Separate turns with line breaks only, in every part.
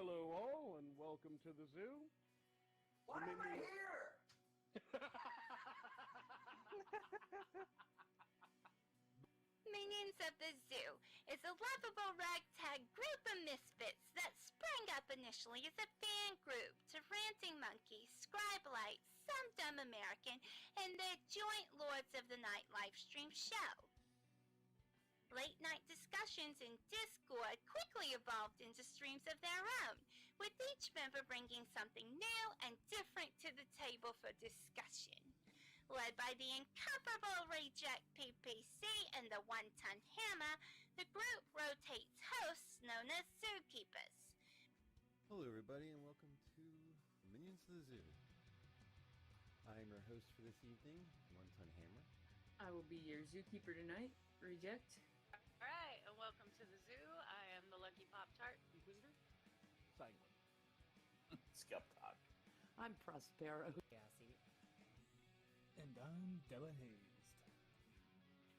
Hello all, and welcome to the zoo.
Why am I here?
Minions of the Zoo is a lovable ragtag group of misfits that sprang up initially as a fan group to Ranting Monkey, Scribelite, Some Dumb American, and their joint Lords of the Night livestream show. Late night discussions in Discord quickly evolved into streams of their own, with each member bringing something new and different to the table for discussion. Led by the incomparable Reject PPC and the One-Ton Hammer, the group rotates hosts known as Zookeepers.
Hello everybody and welcome to Minions of the Zoo. I am your host for this evening, One-Ton Hammer.
I will be your zookeeper tonight, Reject.
Alright, and welcome to the zoo. I am the Lucky Pop-Tart Inquisitor.
Sanguine.
Skep Tock.
I'm Prospero.
Cassie. And I'm Delahazed.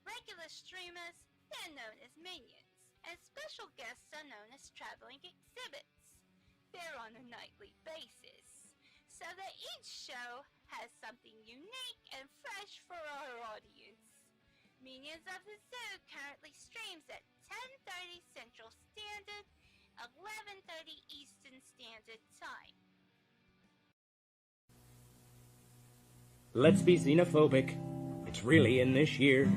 Regular streamers, they're known as minions, and special guests are known as traveling exhibits. They're on a nightly basis, so that each show has something unique and fresh for our audience. Minions of the Zoo currently streams at 10:30 Central Standard, 11:30 Eastern Standard Time.
Let's be xenophobic. It's really in this year.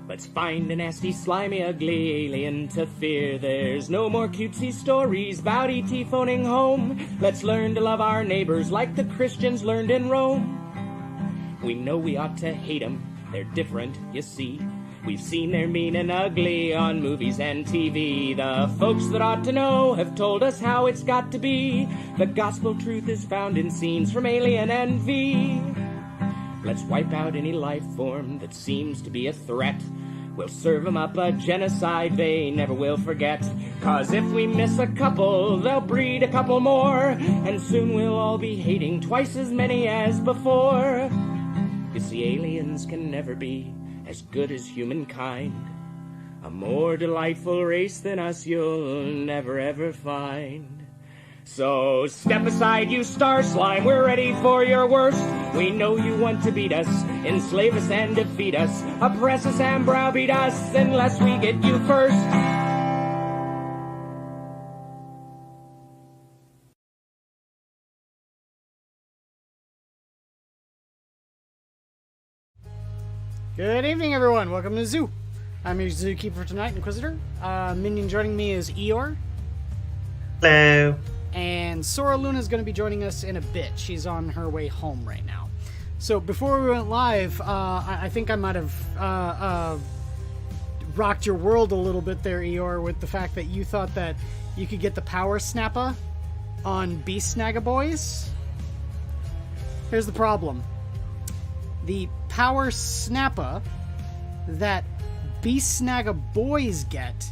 Let's find a nasty, slimy, ugly alien to fear. There's no more cutesy stories about E.T. phoning home. Let's learn to love our neighbors like the Christians learned in Rome. We know we ought to hate them. They're different, you see. We've seen they're mean and ugly on movies and TV. The folks that ought to know have told us how it's got to be. The gospel truth is found in scenes from Alien and V. Let's wipe out any life form that seems to be a threat. We'll serve them up a genocide they never will forget. 'Cause if we miss a couple, they'll breed a couple more. And soon we'll all be hating twice as many as before. You see, aliens can never be as good as humankind. A more delightful race than us you'll never ever find. So step aside, you star slime, we're ready for your worst. We know you want to beat us, enslave us and defeat us, oppress us and browbeat us unless we get you first.
Good evening, everyone. Welcome to the zoo. I'm your zookeeper tonight, Inquisitor. Minion joining me is Eeyore.
Hello.
And Sora-Luna is going to be joining us in a bit. She's on her way home right now. So before we went live, I think I might have rocked your world a little bit there, Eeyore, with the fact that you thought that you could get the Power Snappa on Beast Snagga Boys. Here's the problem. The Power Snappa that Beast Snagga Boys get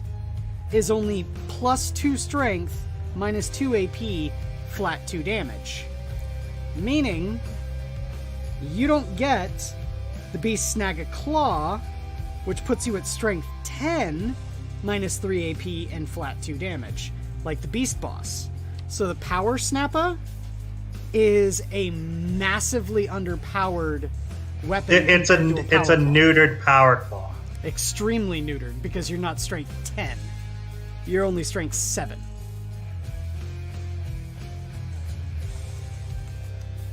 is only +2 strength, -2 AP, flat 2 damage. Meaning, you don't get the Beast Snagga Claw, which puts you at strength 10, -3 AP, and flat 2 damage, like the Beast Boss. So the Power Snappa is a massively underpowered weapon.
It's a neutered power claw.
Extremely neutered, because you're not strength 10. You're only strength 7.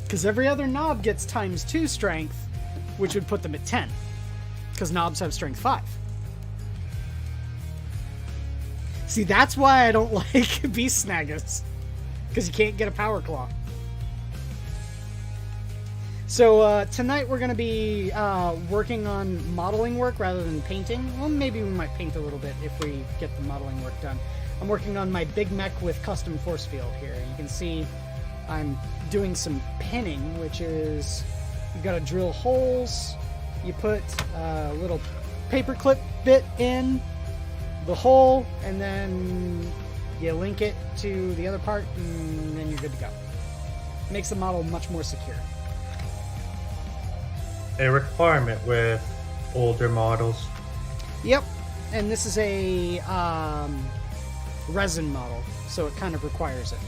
Because every other knob gets ×2 strength, which would put them at 10. Because knobs have strength 5. See, that's why I don't like Beast Snaggas. Because you can't get a Power Claw. So tonight we're going to be working on modeling work rather than painting. Well, maybe we might paint a little bit if we get the modeling work done. I'm working on my big mech with custom force field here. You can see I'm doing some pinning, which is you've got to drill holes. You put a little paper clip bit in the hole, and then you link it to the other part, and then you're good to go. Makes the model much more secure.
A requirement with older models.
Yep, and this is a resin model. so it kind of requires it.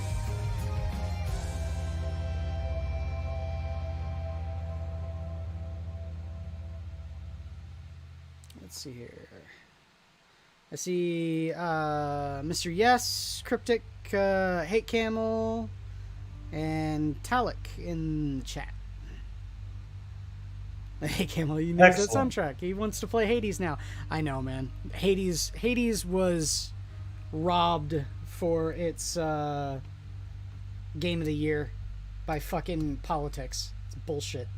Let's see here. I see Mr. Yes, Cryptic, Hate Camel, and Talik in the chat. Hey Camel, you know that soundtrack. He wants to play Hades now. I know, man. Hades was robbed for its game of the year by fucking politics. It's bullshit.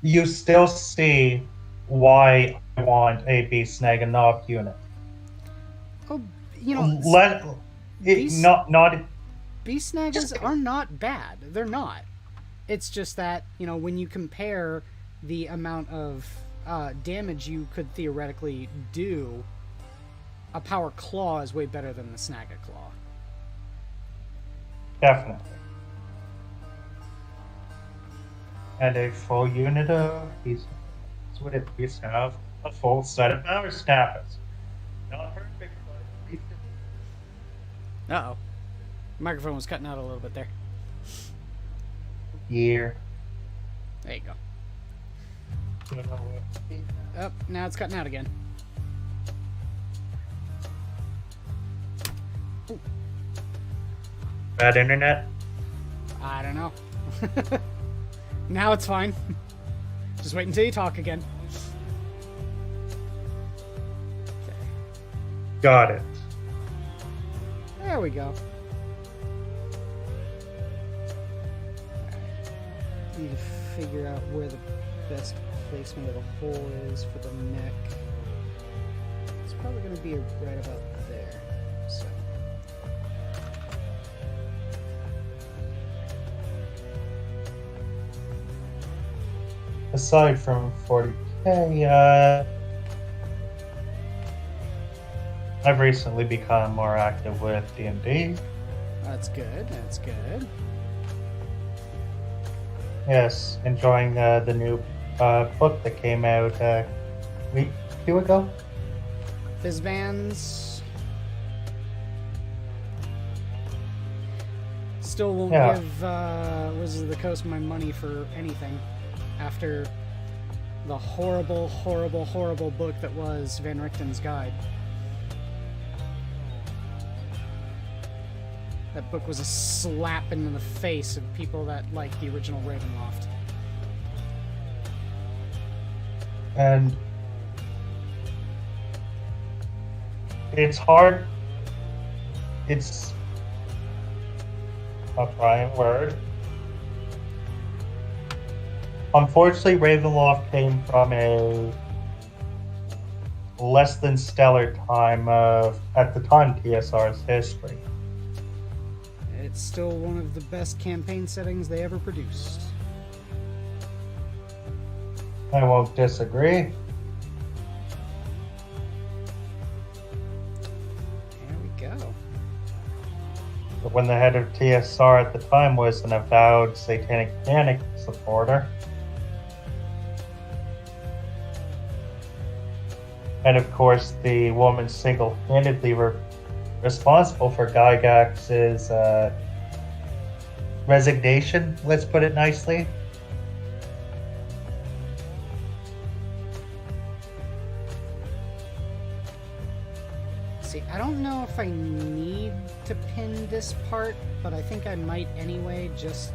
You still see why I want a Beast Snag and Knock unit.
Oh, you know,
Beast
Snaggers are not bad. They're not. It's just that, you know, when you compare the amount of damage you could theoretically do, a Power Claw is way better than the Snag-a-Claw.
Definitely. And a full unit of Beast Snaggers would at least have a full set of Power Snappers. Not perfect, but at least.
Uh-oh. Microphone was cutting out a little bit there.
Year.
There you go. Oh, now it's cutting out again. Ooh.
Bad internet?
I don't know. Now it's fine. Just wait until you talk again. Okay.
Got it.
There we go. Need to figure out where the best placement of the hole is for the neck. It's probably going to be right about there. So.
Aside from 40k, I've recently become more active with D&D.
That's good. That's good.
Yes, enjoying the new book that came out a week or two ago.
Fizzbands. Still won't give Wizards of the Coast my money for anything after the horrible, horrible, horrible book that was Van Richten's Guide. That book was a slap in the face of people that like the original Ravenloft.
And it's hard. It's a prime word. Unfortunately, Ravenloft came from a less than stellar time of, at the time, TSR's history.
It's still one of the best campaign settings they ever produced.
I won't disagree.
There we go.
But when the head of TSR at the time was an avowed satanic panic supporter, and of course the woman single-handedly responsible for Gygax's resignation, let's put it nicely.
See, I don't know if I need to pin this part, but I think I might anyway, just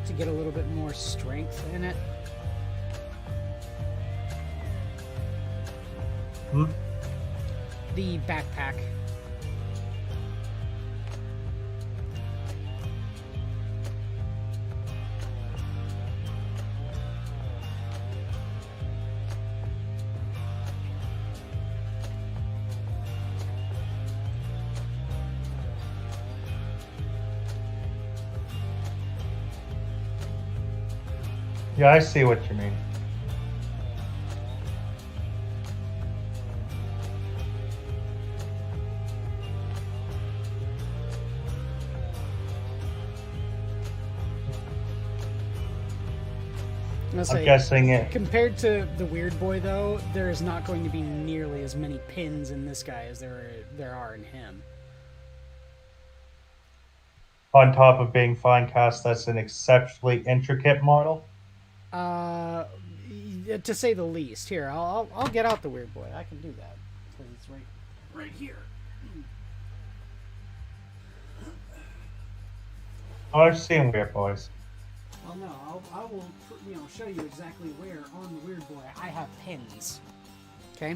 to get a little bit more strength in it. The backpack.
Yeah, I see what you mean.
I'm
I'm guessing it.
Compared to the Weird Boy, though, there is not going to be nearly as many pins in this guy as there are in him.
On top of being fine cast, that's an exceptionally intricate model.
To say the least. Here, I'll get out the Weird Boy. I can do that. It's right here.
Oh, I've seen Weird Boys.
Well, no, I will show you exactly where on the Weird Boy I have pins. Okay?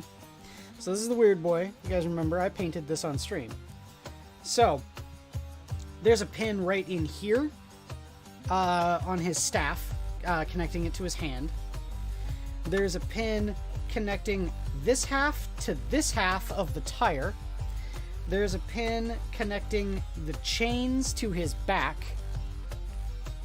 So this is the Weird Boy. You guys remember, I painted this on stream. So, there's a pin right in here on his staff, connecting it to his hand. There's a pin connecting this half to this half of the tire. There's a pin connecting the chains to his back,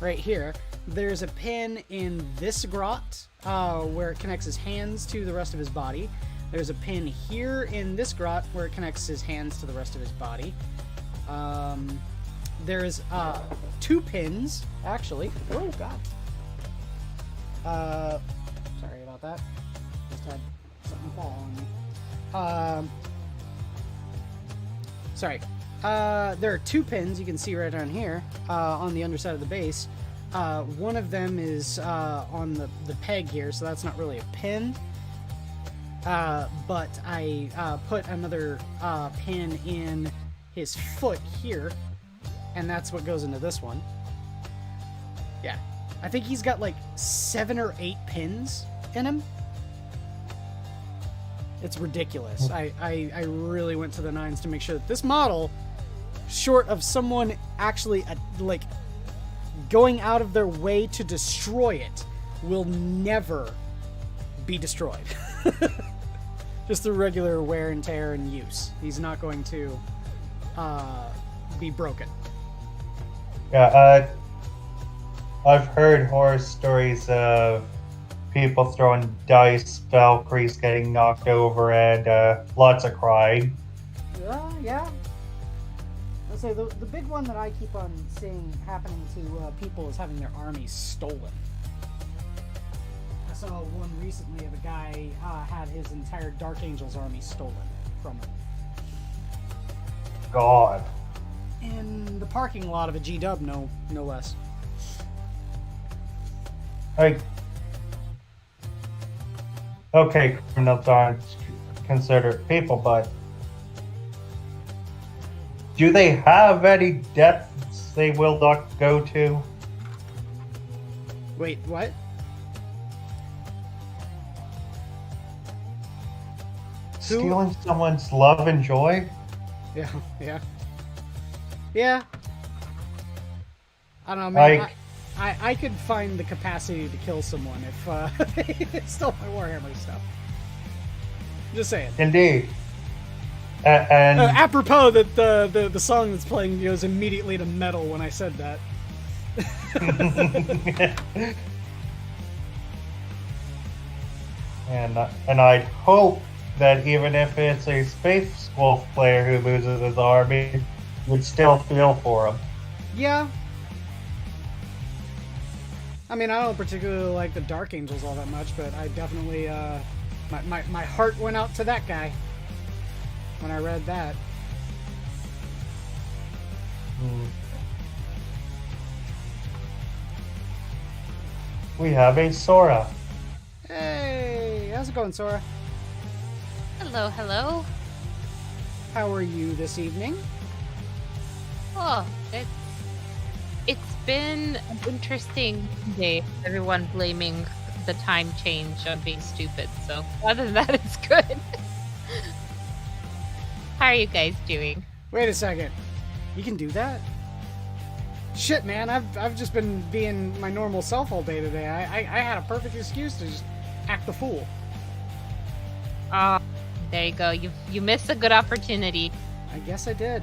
right here. There's a pin in this grot, where it connects his hands to the rest of his body. There's a pin here in this grot where it connects his hands to the rest of his body. There's 2 pins, actually. Oh, God. Sorry about that. Just had something fall on me. Sorry. There are 2 pins you can see right on here, on the underside of the base. One of them is on the peg here, so that's not really a pin. But I put another pin in his foot here, and that's what goes into this one. Yeah. I think he's got like 7 or 8 pins in him. It's ridiculous. I really went to the nines to make sure that this model, short of someone actually like going out of their way to destroy it, will never be destroyed. Just through regular wear and tear and use. He's not going to be broken.
Yeah, I've heard horror stories of people throwing dice, Valkyries getting knocked over, and lots of crying.
Yeah. I'll say the big one that I keep on seeing happening to people is having their armies stolen. I saw one recently of a guy had his entire Dark Angels army stolen from him.
God.
In the parking lot of a G-Dub, no less.
Like, okay, criminals aren't considered people, but do they have any depths they will not go to?
Wait, what?
Stealing someone's love and joy?
Yeah. I don't know, man. Like, I could find the capacity to kill someone if they stole my Warhammer stuff. Just saying.
Indeed. And
apropos that the song that's playing goes immediately to metal when I said that.
and I'd hope that even if it's a Space Wolf player who loses his army, you'd still feel for him.
Yeah. I mean, I don't particularly like the Dark Angels all that much, but I definitely, my heart went out to that guy when I read that.
We have a Sora.
Hey, how's it going, Sora?
Hello.
How are you this evening?
Oh, it's been an interesting day. Everyone blaming the time change on being stupid. So other than that, it's good. How are you guys doing?
Wait a second. You can do that? Shit, man. I've just been being my normal self all day today. I had a perfect excuse to just act the fool.
Oh, there you go. You missed a good opportunity.
I guess I did.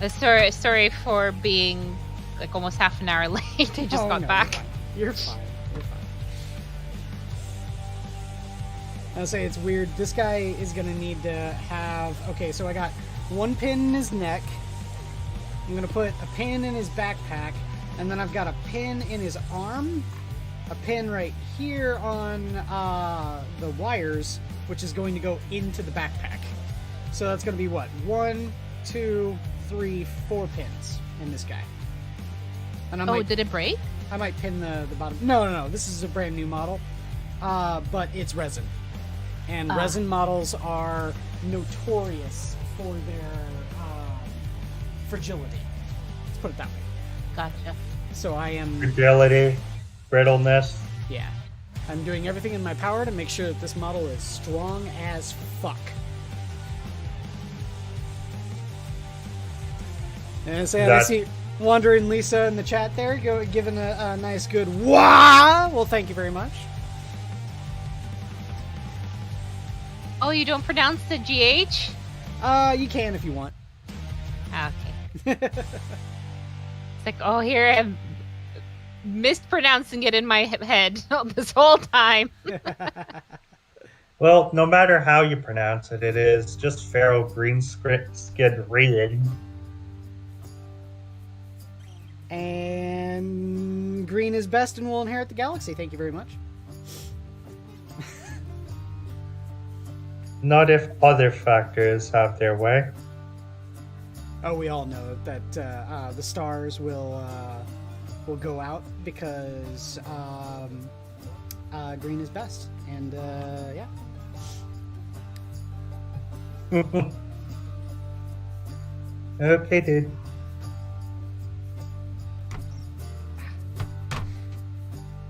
Sorry for being like almost half an hour late. I just got back.
You're fine. I'll say it's weird. This guy is gonna need to have. Okay, so I got one pin in his neck. I'm gonna put a pin in his backpack, And then I've got a pin in his arm, a pin right here on the wires, which is going to go into the backpack. So that's going to be what? 1, 2, 3, 4 pins in this guy. And I
did it break?
I might pin the bottom. No. This is a brand new model, but it's resin. And resin models are notorious for their fragility. Let's put it that way.
Gotcha.
So I am...
Fragility, brittleness.
Yeah. I'm doing everything in my power to make sure that this model is strong as fuck. And so I see Wandering Lisa in the chat there, giving a nice good wah! Well, thank you very much.
Oh, you don't pronounce the GH?
You can if you want.
Okay. It's like, oh, here I'm mispronouncing it in my head this whole time.
Well, no matter how you pronounce it, it is just Pharaoh Green-skinned reading.
And green is best and will inherit the galaxy. Thank you very much.
Not if other factors have their way.
Oh, we all know that the stars will go out because green is best, and yeah.
Okay, dude.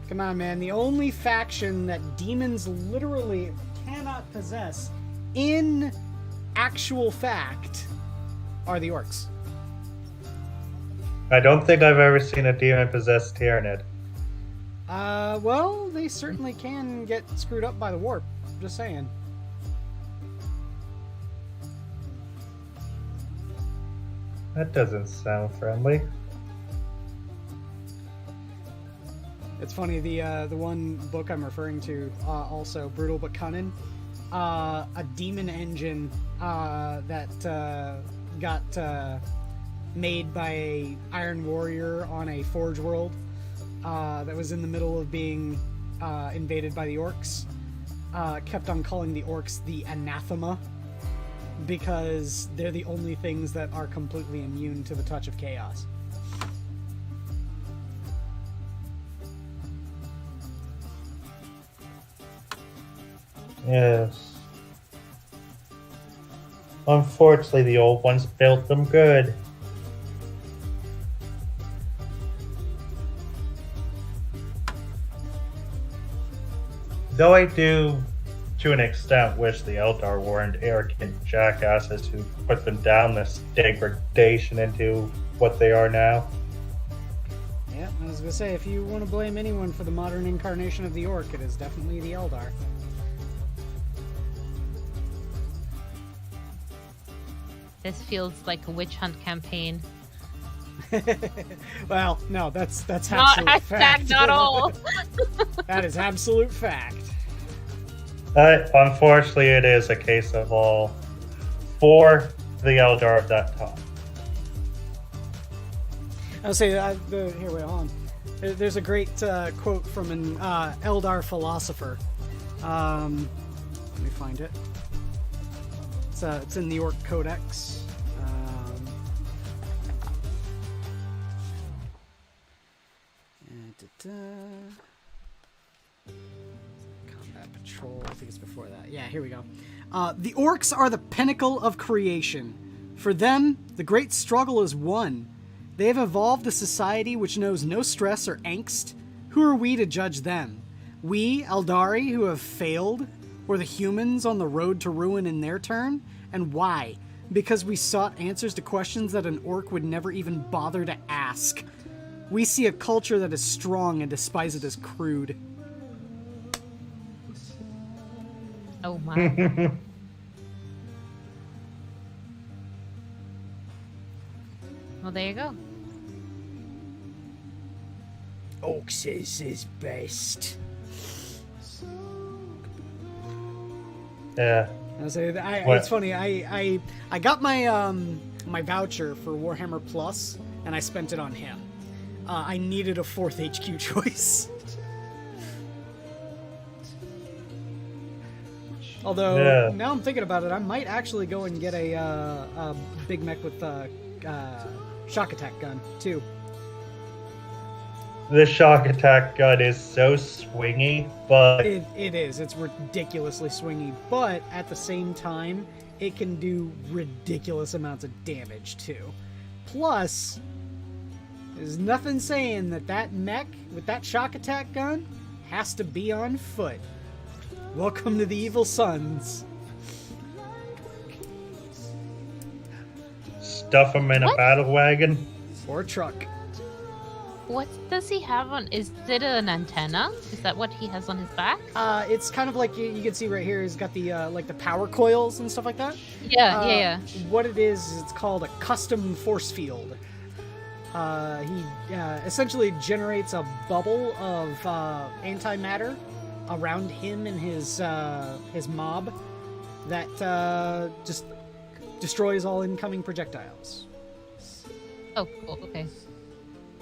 Come on, man. The only faction that demons literally cannot possess in actual fact are the orcs.
I don't think I've ever seen a demon-possessed Tyranid.
Well, they certainly can get screwed up by the warp. Just saying.
That doesn't sound friendly.
It's funny, the one book I'm referring to, also, Brutal but Cunning, a demon engine that got made by a Iron Warrior on a Forge world that was in the middle of being invaded by the orcs, kept on calling the orcs the Anathema because they're the only things that are completely immune to the touch of chaos.
Yes. Unfortunately, the old ones built them good. Though I do, to an extent, wish the Eldar weren't arrogant jackasses who put them down this degradation into what they are now.
Yeah, I was gonna say, if you want to blame anyone for the modern incarnation of the orc, it is definitely the Eldar.
This feels like a witch hunt campaign.
Well, no, that's
Not
absolute fact.
not all.
That is absolute fact.
Unfortunately, it is a case of all for the Eldar of that time.
I'll say, here, wait, hold on. There's a great quote from an Eldar philosopher. Let me find it. It's in the Orc Codex. Combat Patrol, I think it's before that. Yeah, here we go. The orcs are the pinnacle of creation. For them, the great struggle is won. They have evolved a society which knows no stress or angst. Who are we to judge them? We, Eldari, who have failed, or the humans on the road to ruin in their turn? And why? Because we sought answers to questions that an orc would never even bother to ask. We see a culture that is strong and despise it as crude.
Oh my. Well, there you go.
Orcs is best.
Yeah.
It's funny. I got my my voucher for Warhammer Plus, and I spent it on him. I needed a 4th HQ choice. Although, now I'm thinking about it, I might actually go and get a big mech with shock attack gun, too.
The shock attack gun is so swingy, but...
It is. It's ridiculously swingy, but at the same time, it can do ridiculous amounts of damage, too. Plus, there's nothing saying that mech with that shock attack gun has to be on foot. Welcome to the Evil Sons.
Stuff him in a battle wagon.
Or truck.
What does he have on? Is it an antenna? Is that what he has on his back?
It's kind of like you can see right here. He's got the like the power coils and stuff like that.
Yeah.
What it is, it's called a custom force field. He essentially generates a bubble of antimatter around him and his mob that just destroys all incoming projectiles.
Oh, cool. Okay.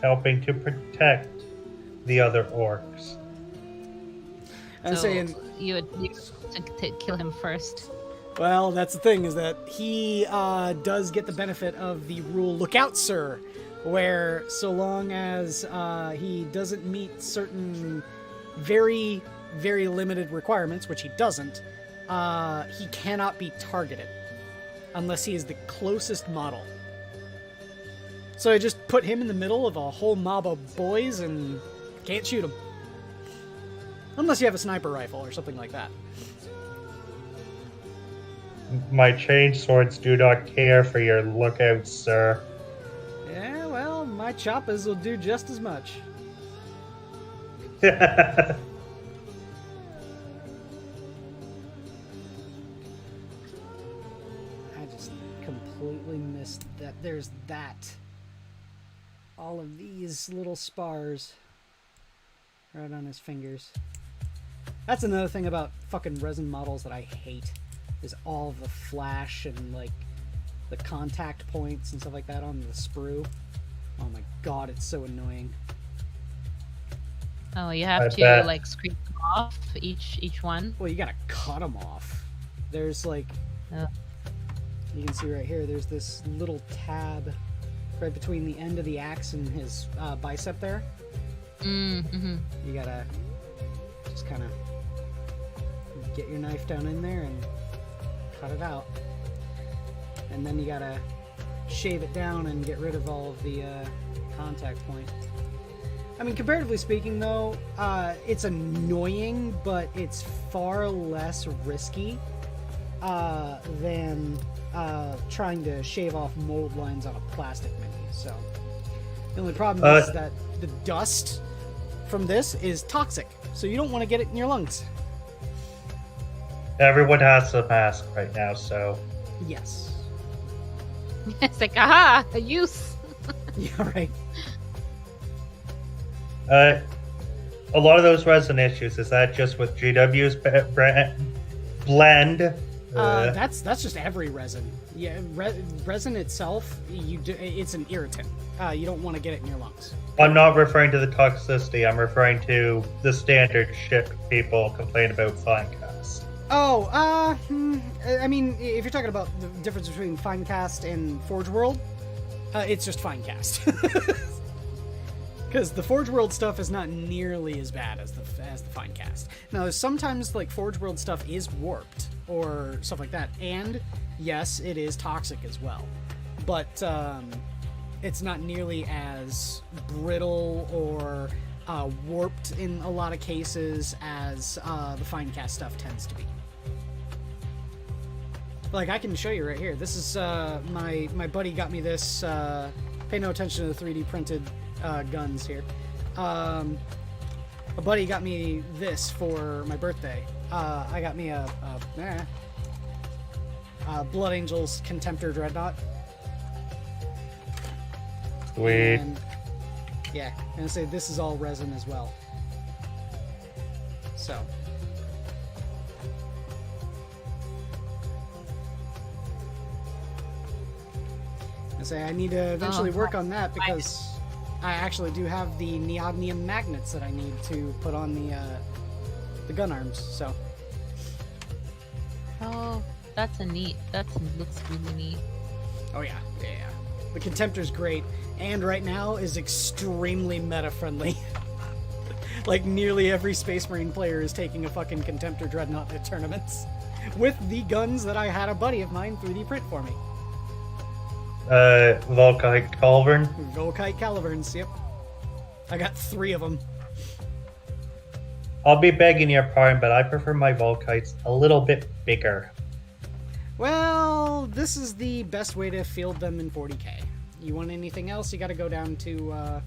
Helping to protect the other orcs.
I'm saying
you would need to kill him first.
Well, that's the thing, is that he does get the benefit of the rule "Look out, sir," where so long as he doesn't meet certain very, very limited requirements, which he doesn't, he cannot be targeted unless he is the closest model. So I just put him in the middle of a whole mob of boys and can't shoot him. Unless you have a sniper rifle or something like that.
My chain swords do not care for your lookouts, sir.
Yeah, well, my choppers will do just as much.
I
just completely missed that. There's that. All of these little spars right on his fingers. That's another thing about fucking resin models that I hate, is all of the flash and like the contact points and stuff like that on the sprue. Oh my god, it's so annoying.
Oh, you have to like scrape them off each one.
Well, you gotta cut them off. There's like, you can see right here, there's this little tab right between the end of the axe and his bicep there.
Mm-hmm.
You gotta just kind of get your knife down in there and cut it out. And then you gotta shave it down and get rid of all of the contact point. I mean, comparatively speaking, though, it's annoying, but it's far less risky than trying to shave off mold lines on a plastic mini. So the only problem is that the dust from this is toxic, so you don't want to get it in your lungs.
Everyone has a mask right now, so...
Yes.
It's like, aha, a use.
Yeah, right.
A lot of those resin issues, is that just with GW's blend?
That's just every resin. Yeah, resin itself, it's an irritant. You don't want to get it in your lungs.
I'm not referring to the toxicity. I'm referring to the standard shit people complain about Finecast.
Oh, I mean, if you're talking about the difference between Finecast and Forge World, it's just Finecast. Because the Forge World stuff is not nearly as bad as the Finecast. Now, sometimes like Forge World stuff is warped or stuff like that, and yes, it is toxic as well. But it's not nearly as brittle or warped in a lot of cases as the Finecast stuff tends to be. Like, I can show you right here. This is my buddy got me this. Pay no attention to the 3D printed guns here. A buddy got me this for my birthday. I got me a Blood Angels Contemptor Dreadnought.
Sweet.
And, yeah, and I say this is all resin as well. So. I say I need to eventually work on that because I actually do have the neodymium magnets that I need to put on the gun arms. So.
Oh, that's looks really neat.
Oh yeah. The Contemptor's great, and right now is extremely meta-friendly. Like, nearly every Space Marine player is taking a fucking Contemptor Dreadnought at tournaments. With the guns that I had a buddy of mine 3D print for me.
Volkite Culverin.
Volkite Caliburns, yep. I got 3 of them.
I'll be begging your pardon, but I prefer my Volkites a little bit bigger.
Well, this is the best way to field them in 40k. You want anything else, you gotta go down to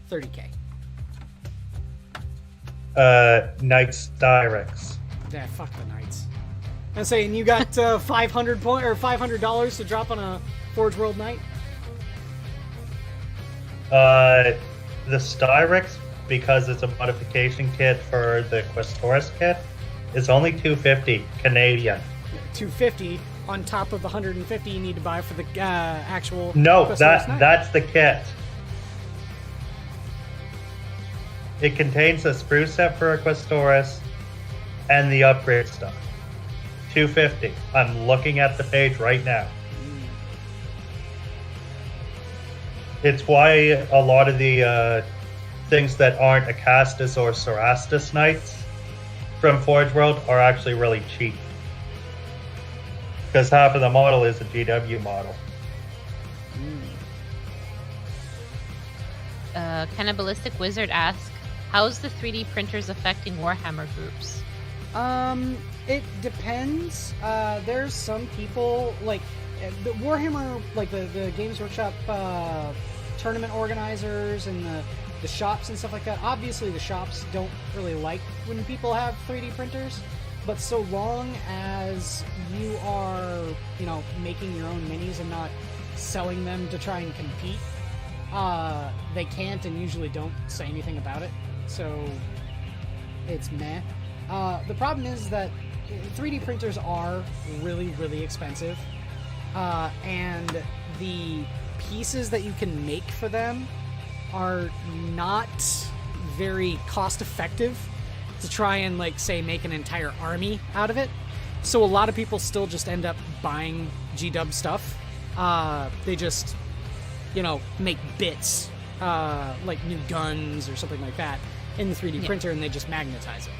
30k.
Knights Styrex.
Yeah, fuck the Knights. I'm saying you got $500 to drop on a Forge World Knight?
The Styrex, because it's a modification kit for the Questoris kit, is only $250 Canadian.
$250 on top of the $150 you need to buy for the actual.
No,
Questoris Knight.
that's the kit. It contains a spruce set for a Questoris and the upgrade stuff. $250. I'm looking at the page right now. It's why a lot of the things that aren't Acastus or Sorastus Knights from Forge World are actually really cheap. Because half of the model is a GW model.
Cannibalistic Wizard asks, how's the 3D printers affecting Warhammer groups?
It depends. There's some people, like, the Warhammer, like the Games Workshop tournament organizers and the shops and stuff like that. Obviously, the shops don't really like when people have 3D printers, but so long as you are, making your own minis and not selling them to try and compete, they can't and usually don't say anything about it. So it's meh. The problem is that 3D printers are really, really expensive, and the pieces that you can make for them are not very cost effective to try and, like, say, make an entire army out of it. So a lot of people still just end up buying G-dub stuff. They just, make bits, like new guns or something like that, in the 3D printer, and they just magnetize it.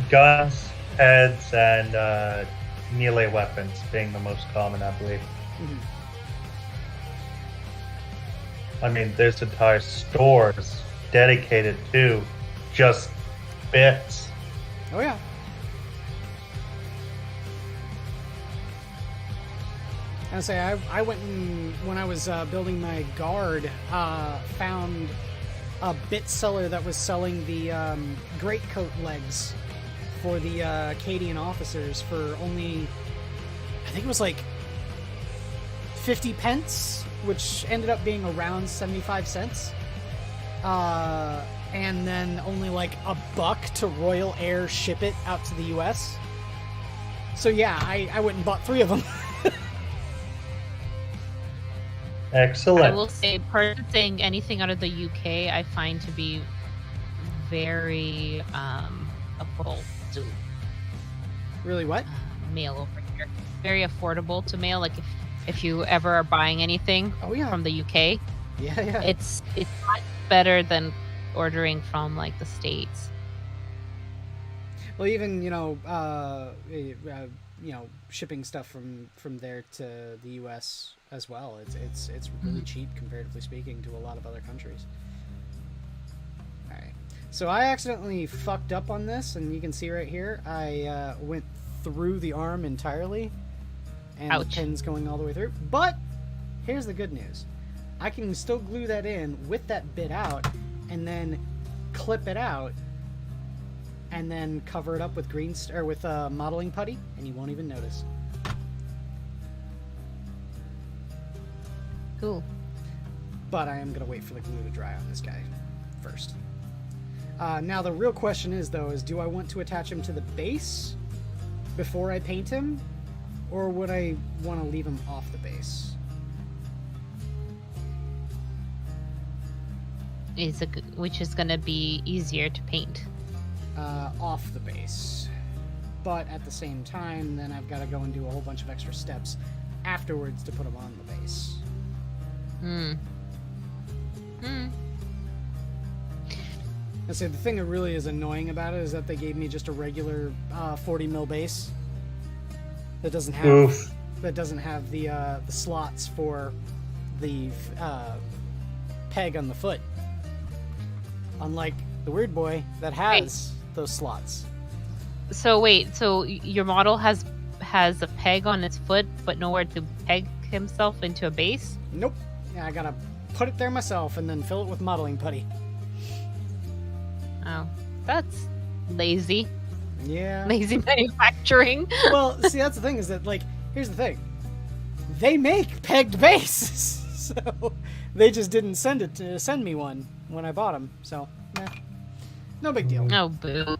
Guns, heads, and melee weapons being the most common, I believe.
Mm-hmm.
I mean, there's entire stores dedicated to just bits.
Oh, yeah. I say I went and, when I was building my guard, found a bit seller that was selling the greatcoat legs for the Acadian officers for only, I think it was like 50 pence, which ended up being around 75 cents. And then only like $1 to Royal Air ship it out to the US. So yeah, I went and bought 3 of them.
Excellent.
I will say, purchasing anything out of the UK, I find to be very affordable to
Really, what?
mail over here. Very affordable to mail. Like if you ever are buying anything from the UK,
yeah,
it's much better than ordering from like the States.
Well, even shipping stuff from there to the U.S. as well. It's really cheap comparatively speaking to a lot of other countries. All right, so I accidentally fucked up on this, and you can see right here I went through the arm entirely, and
Ouch.
the pin's going all the way through. But here's the good news: I can still glue that in with that bit out, and then clip it out, and then cover it up with with modeling putty, and you won't even notice.
Cool.
But I am gonna wait for the glue to dry on this guy first. Now the real question is, do I want to attach him to the base before I paint him, or would I want to leave him off the base?
which is going to be easier to paint.
Off the base. But at the same time, then I've got to go and do a whole bunch of extra steps afterwards to put them on the base. And so the thing that really is annoying about it is that they gave me just a regular 40 mil base that doesn't have the slots for the peg on the foot. Unlike the Weird Boy that has those slots.
So wait, so your model has a peg on its foot, but nowhere to peg himself into a base?
Nope. Yeah, I gotta put it there myself and then fill it with modeling putty.
Oh, that's lazy.
Yeah.
Lazy manufacturing.
Well, see, that's the thing is that, like, here's the thing. They make pegged bases. So they just didn't send me one when I bought them. So, no big deal.
Oh, boo.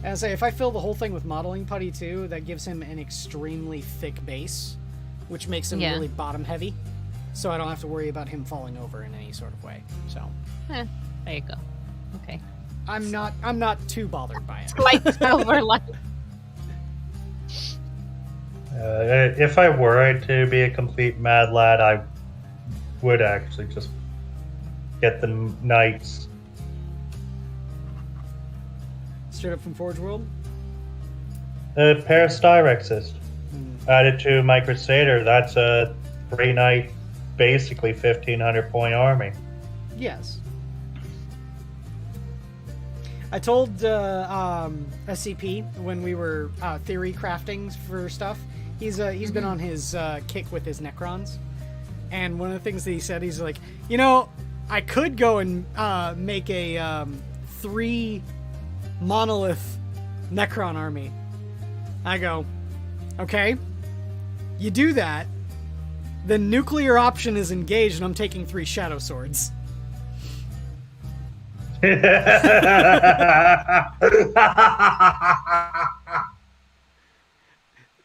And I say, if I fill the whole thing with modeling putty too, that gives him an extremely thick base, which makes him really bottom heavy. So I don't have to worry about him falling over in any sort of way. So,
there you go. Okay.
I'm not too bothered by it.
Lights over light.
If I were to be a complete mad lad, I would actually just get the knights.
Straight up from Forge World?
A pair of Styrexes. Added to my Crusader, that's a 3-knight, basically 1,500 point army.
Yes. I told SCP when we were theory crafting for stuff, he's been on his kick with his Necrons, and one of the things that he said, he's like, you know, I could go and make a 3 monolith Necron army. I go, okay, you do that, the nuclear option is engaged, and I'm taking 3 Shadow Swords.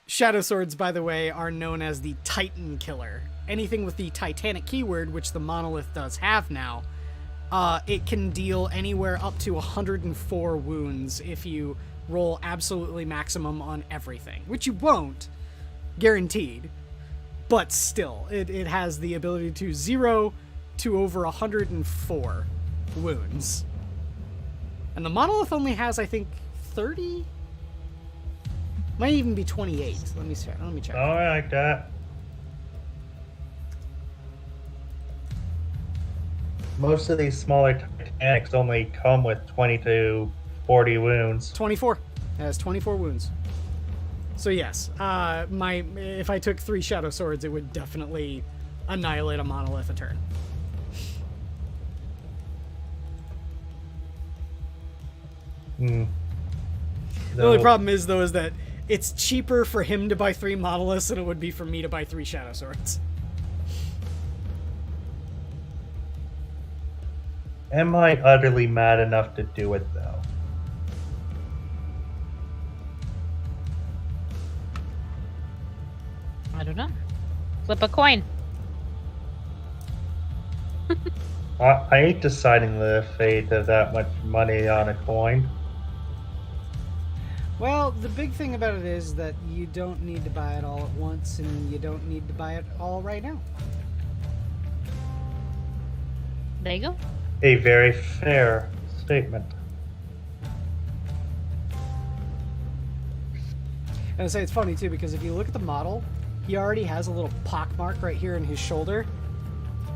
Shadow Swords, by the way, are known as the Titan Killer. Anything with the Titanic keyword, which the Monolith does have now, it can deal anywhere up to 104 wounds if you roll absolutely maximum on everything, which you won't, guaranteed. But still, it has the ability to 0 to over 104 wounds. And the Monolith only has, I think, 30? Might even be 28. Let me check.
Oh, I like that. Most of these smaller Titanics only come with 20 to 40 wounds.
24. It has 24 wounds. So yes, if I took 3 Shadow Swords, it would definitely annihilate a Monolith a turn. The only problem is, though, is that it's cheaper for him to buy 3 Monoliths than it would be for me to buy 3 Shadow Swords.
Am I utterly mad enough to do it, though?
I don't know. Flip a coin.
I ain't deciding the fate of that much money on a coin.
Well, the big thing about it is that you don't need to buy it all at once, and you don't need to buy it all right now.
There you go.
A very fair statement.
And I say it's funny, too, because if you look at the model, he already has a little pock mark right here in his shoulder.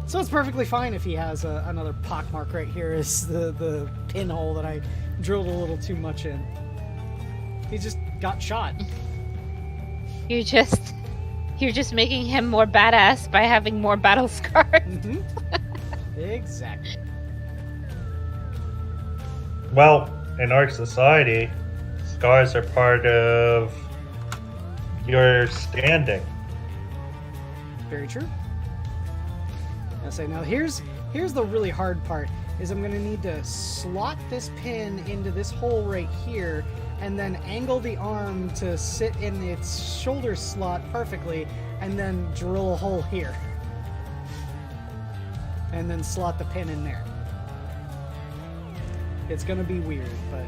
So it's perfectly fine if he has another pock mark right here as the pinhole that I drilled a little too much in. He just got shot.
You're just making him more badass by having more battle scars.
Mm-hmm. Exactly.
Well, in our society, scars are part of your standing.
Very true. I say now here's the really hard part is I'm gonna need to slot this pin into this hole right here and then angle the arm to sit in its shoulder slot perfectly and then drill a hole here. And then slot the pin in there. It's gonna be weird, but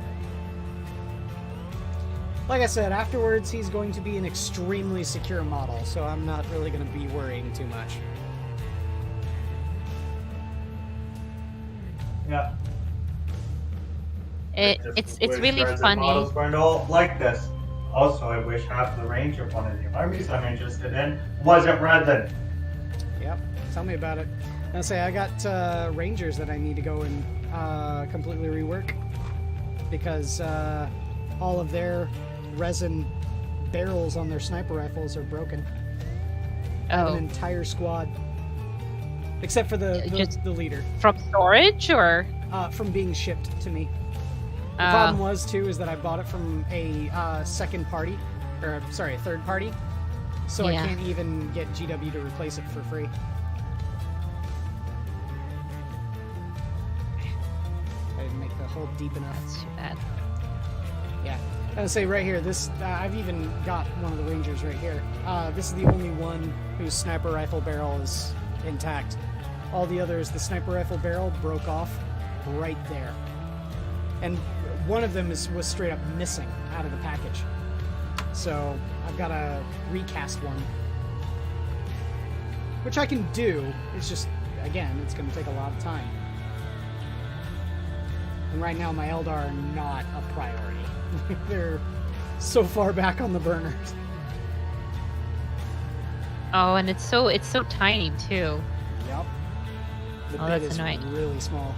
like I said, afterwards he's going to be an extremely secure model, so I'm not really gonna be worrying too much.
Yeah.
It's
wish
really
resin
funny.
models weren't all like this. Also, I wish half the range of one of the armies I'm interested in wasn't resin.
Yep, tell me about it. I say I got Rangers that I need to go and completely rework because all of their resin barrels on their sniper rifles are broken. I have an entire squad, except for the leader.
From storage or
from being shipped to me. The problem was too is that I bought it from a third party, so I can't even get GW to replace it for free. I didn't make the hole deep enough.
That's too bad.
Yeah, I would say right here. This I've even got one of the Rangers right here. This is the only one whose sniper rifle barrel is intact. All the others, the sniper rifle barrel broke off right there, and one of them was straight up missing out of the package. So I've got to recast one, which I can do. It's just, again, it's going to take a lot of time. And right now my Eldar are not a priority. They're so far back on the burners.
Oh, and it's so tiny too.
Yep. The bit
that's
is
annoying.
really small.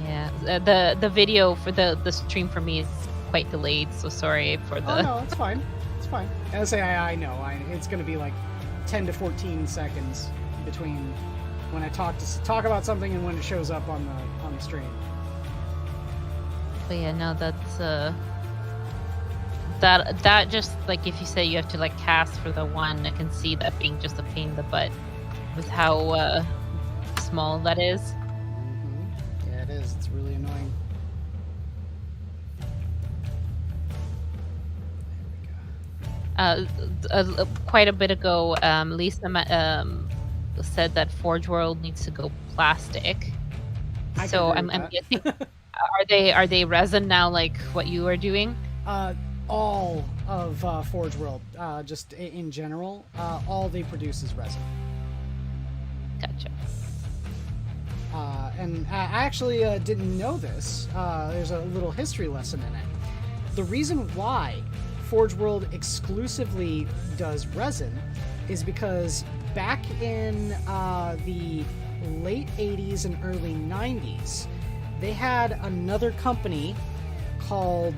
Yeah, the video for the stream for me is quite delayed, so sorry for the...
Oh, no, it's fine. It's fine. I say I know. It's going to be like 10 to 14 seconds between when I talk about something and when it shows up on the stream.
But yeah, no, that's that just like if you say you have to like cast for the one, I can see that being just a pain in the butt with how small that is.
Mm-hmm. Yeah, it is. It's really annoying.
Quite a bit ago, Lisa said that Forge World needs to go plastic. So I'm guessing, are they resin now, like what you are doing?
All of Forge World, just in general, all they produce is resin.
Gotcha.
And I actually didn't know this. There's a little history lesson in it. The reason why Forge World exclusively does resin is because back in the late 80s and early 90s, they had another company called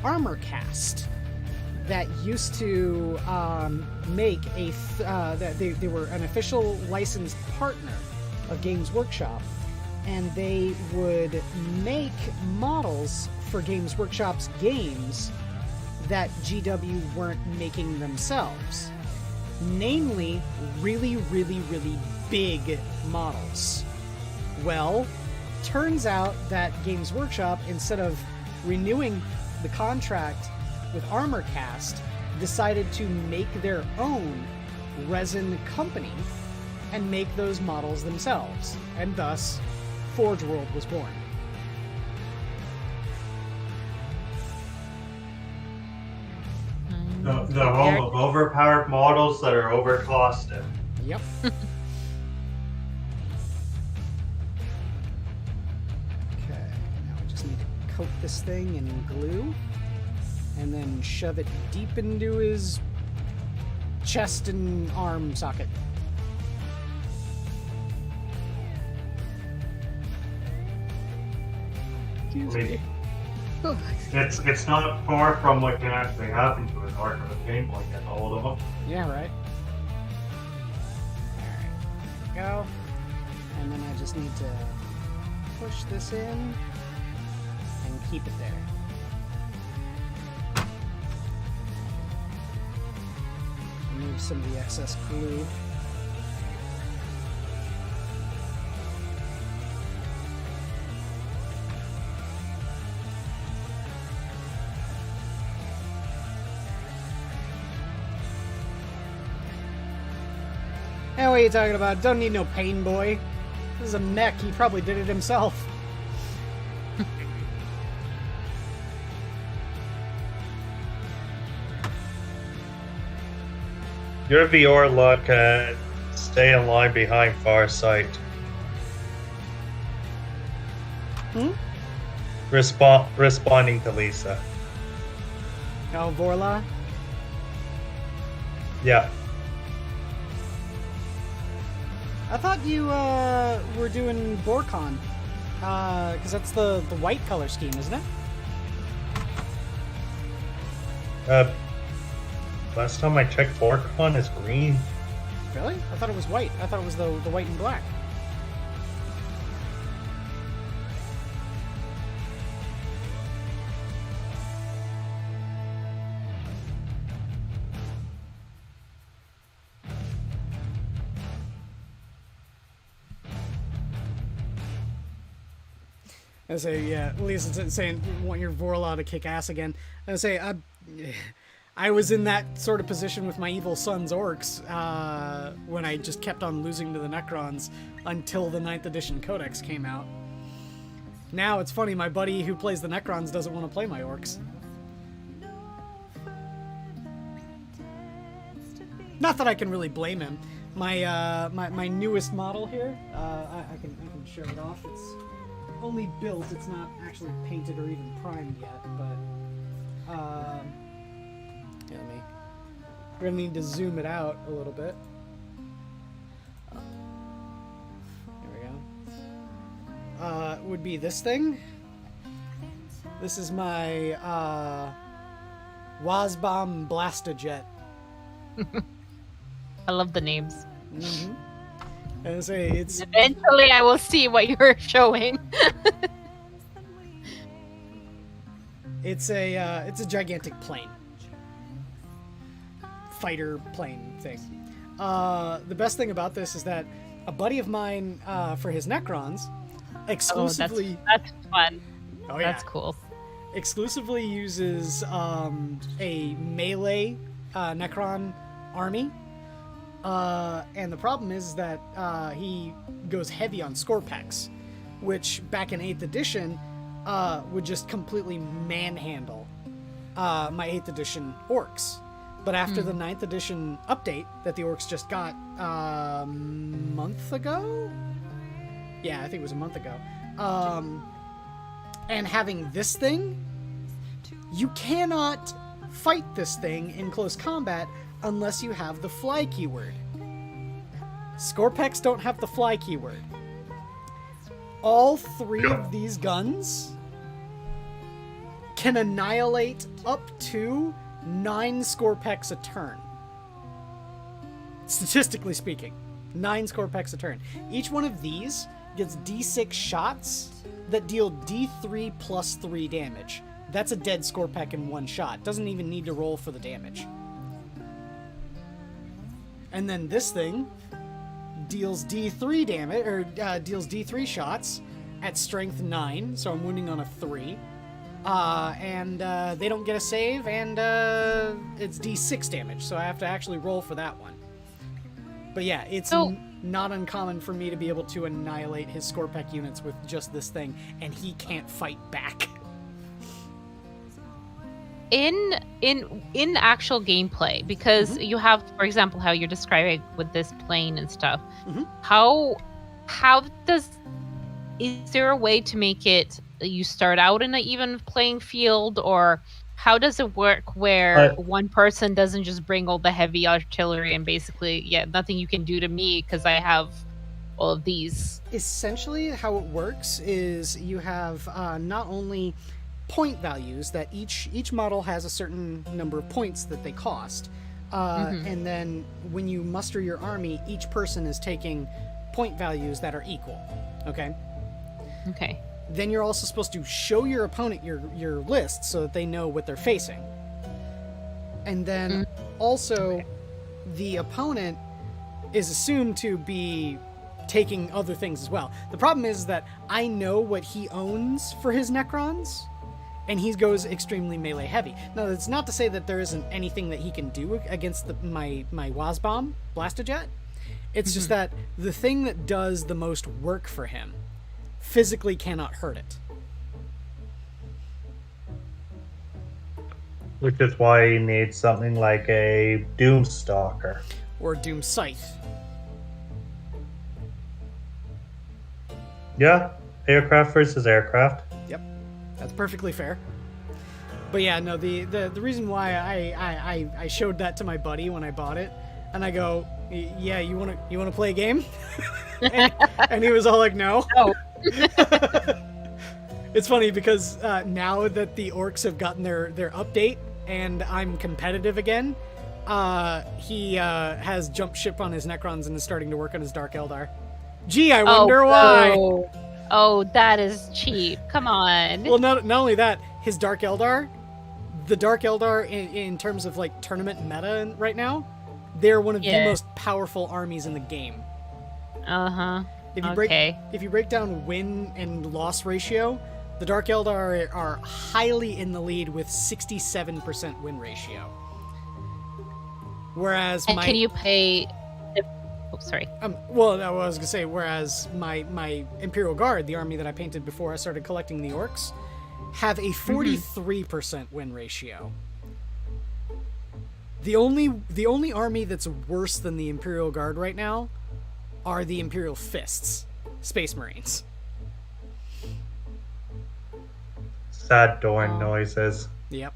ArmorCast that used to make that they were an official licensed partner of Games Workshop, and they would make models for Games Workshop's games that GW weren't making themselves. Namely, really, really, really big models. Well, turns out that Games Workshop, instead of renewing the contract with ArmorCast, decided to make their own resin company and make those models themselves, and thus Forge World was born.
The home of overpowered models that are overcosted.
Yep. Okay, now we just need to coat this thing in glue and then shove it deep into his chest and arm socket. Excuse me. Oh,
It's not far from what can actually happen to an arc of a gameplay get a hold of them.
yeah, right. Alright, go. And then I just need to push this in and keep it there. Remove some of the excess glue. Hey, what are you talking about? Don't need no pain boy. This is a mech. He probably did it himself.
Your Eeyore luck can stay in line behind Farsight. Responding to Lisa.
Oh, Vorla?
Yeah.
I thought you were doing Borcon. Because that's the white color scheme, isn't it?
Last time I checked, Borcon is green.
Really? I thought it was white. I thought it was the white and black. I say, yeah, Lisa's saying, want your Vorla to kick ass again. I say, I was in that sort of position with my evil son's orcs when I just kept on losing to the Necrons until the 9th edition Codex came out. Now it's funny, my buddy who plays the Necrons doesn't want to play my orcs. Not that I can really blame him. My newest model here, I can show it off. It's only built, it's not actually painted or even primed yet, but yeah, we're gonna need to zoom it out a little bit. There we go. Would be this thing. This is my Wazbom Blastojet.
I love the names.
Mm-hmm. And I say it's
Eventually, I will see what you're showing.
it's a gigantic plane, fighter plane thing. The best thing about this is that a buddy of mine, for his Necrons, exclusively
that's fun.
Oh yeah,
that's cool.
Exclusively uses a melee Necron army. And the problem is that he goes heavy on Scorpex, which back in 8th edition would just completely manhandle my 8th edition orcs. But after the 9th edition update that the orcs just got a month ago? Yeah, I think it was a month ago. And having this thing, you cannot fight this thing in close combat unless you have the fly keyword. Scorpex don't have the fly keyword. All 3 of these guns can annihilate up to 9 Scorpex a turn. Statistically speaking, 9 Scorpex a turn. Each one of these gets D6 shots that deal D3 plus 3 damage. That's a dead Scorpec in one shot. Doesn't even need to roll for the damage. And then this thing deals D3 damage, or deals D3 shots at strength 9, so I'm wounding on a 3. And they don't get a save, and it's D6 damage, so I have to actually roll for that one. But yeah, it's not uncommon for me to be able to annihilate his Scorpec units with just this thing, and he can't fight back.
In actual gameplay, because you have, for example, how you're describing with this plane and stuff, is there a way to make it you start out in an even playing field, or how does it work where one person doesn't just bring all the heavy artillery and basically, nothing you can do to me because I have all of these? Essentially, how it works is you have not only point values that each model has a certain number of points that they cost, and then when you muster your army, each person is taking point values that are equal. Okay. Then you're also supposed to show your opponent your list so that they know what they're facing, and then also the opponent is assumed to be taking other things as well. The problem is that I know what he owns for his Necrons, and he goes extremely melee heavy. Now, that's not to say that there isn't anything that he can do against my Wazbom Blastojet. It's just that the thing that does the most work for him physically cannot hurt it.
Which is why you need something like a Doomstalker.
Or Doom Scythe.
Yeah, aircraft versus aircraft.
Yep, that's perfectly fair. But yeah, no, the reason why I showed that to my buddy when I bought it, and I go, yeah, you wanna play a game? and he was all like, no.
Oh.
It's funny because now that the orcs have gotten their update and I'm competitive again, he has jumped ship on his Necrons and is starting to work on his Dark Eldar. Gee, I wonder why.
Oh, that is cheap. Come on.
Well, not only that, his Dark Eldar, the Dark Eldar in terms of like tournament meta right now, they're one of the most powerful armies in the game.
Uh-huh.
If you break down win and loss ratio, the Dark Eldar are highly in the lead with 67% win ratio. Whereas
can you pay? Oh, sorry.
Well, I was gonna say, whereas my Imperial Guard, the army that I painted before I started collecting the orcs, have a 43% win ratio. The only army that's worse than the Imperial Guard right now are the Imperial Fists, Space Marines.
Sad Dorn noises.
Yep.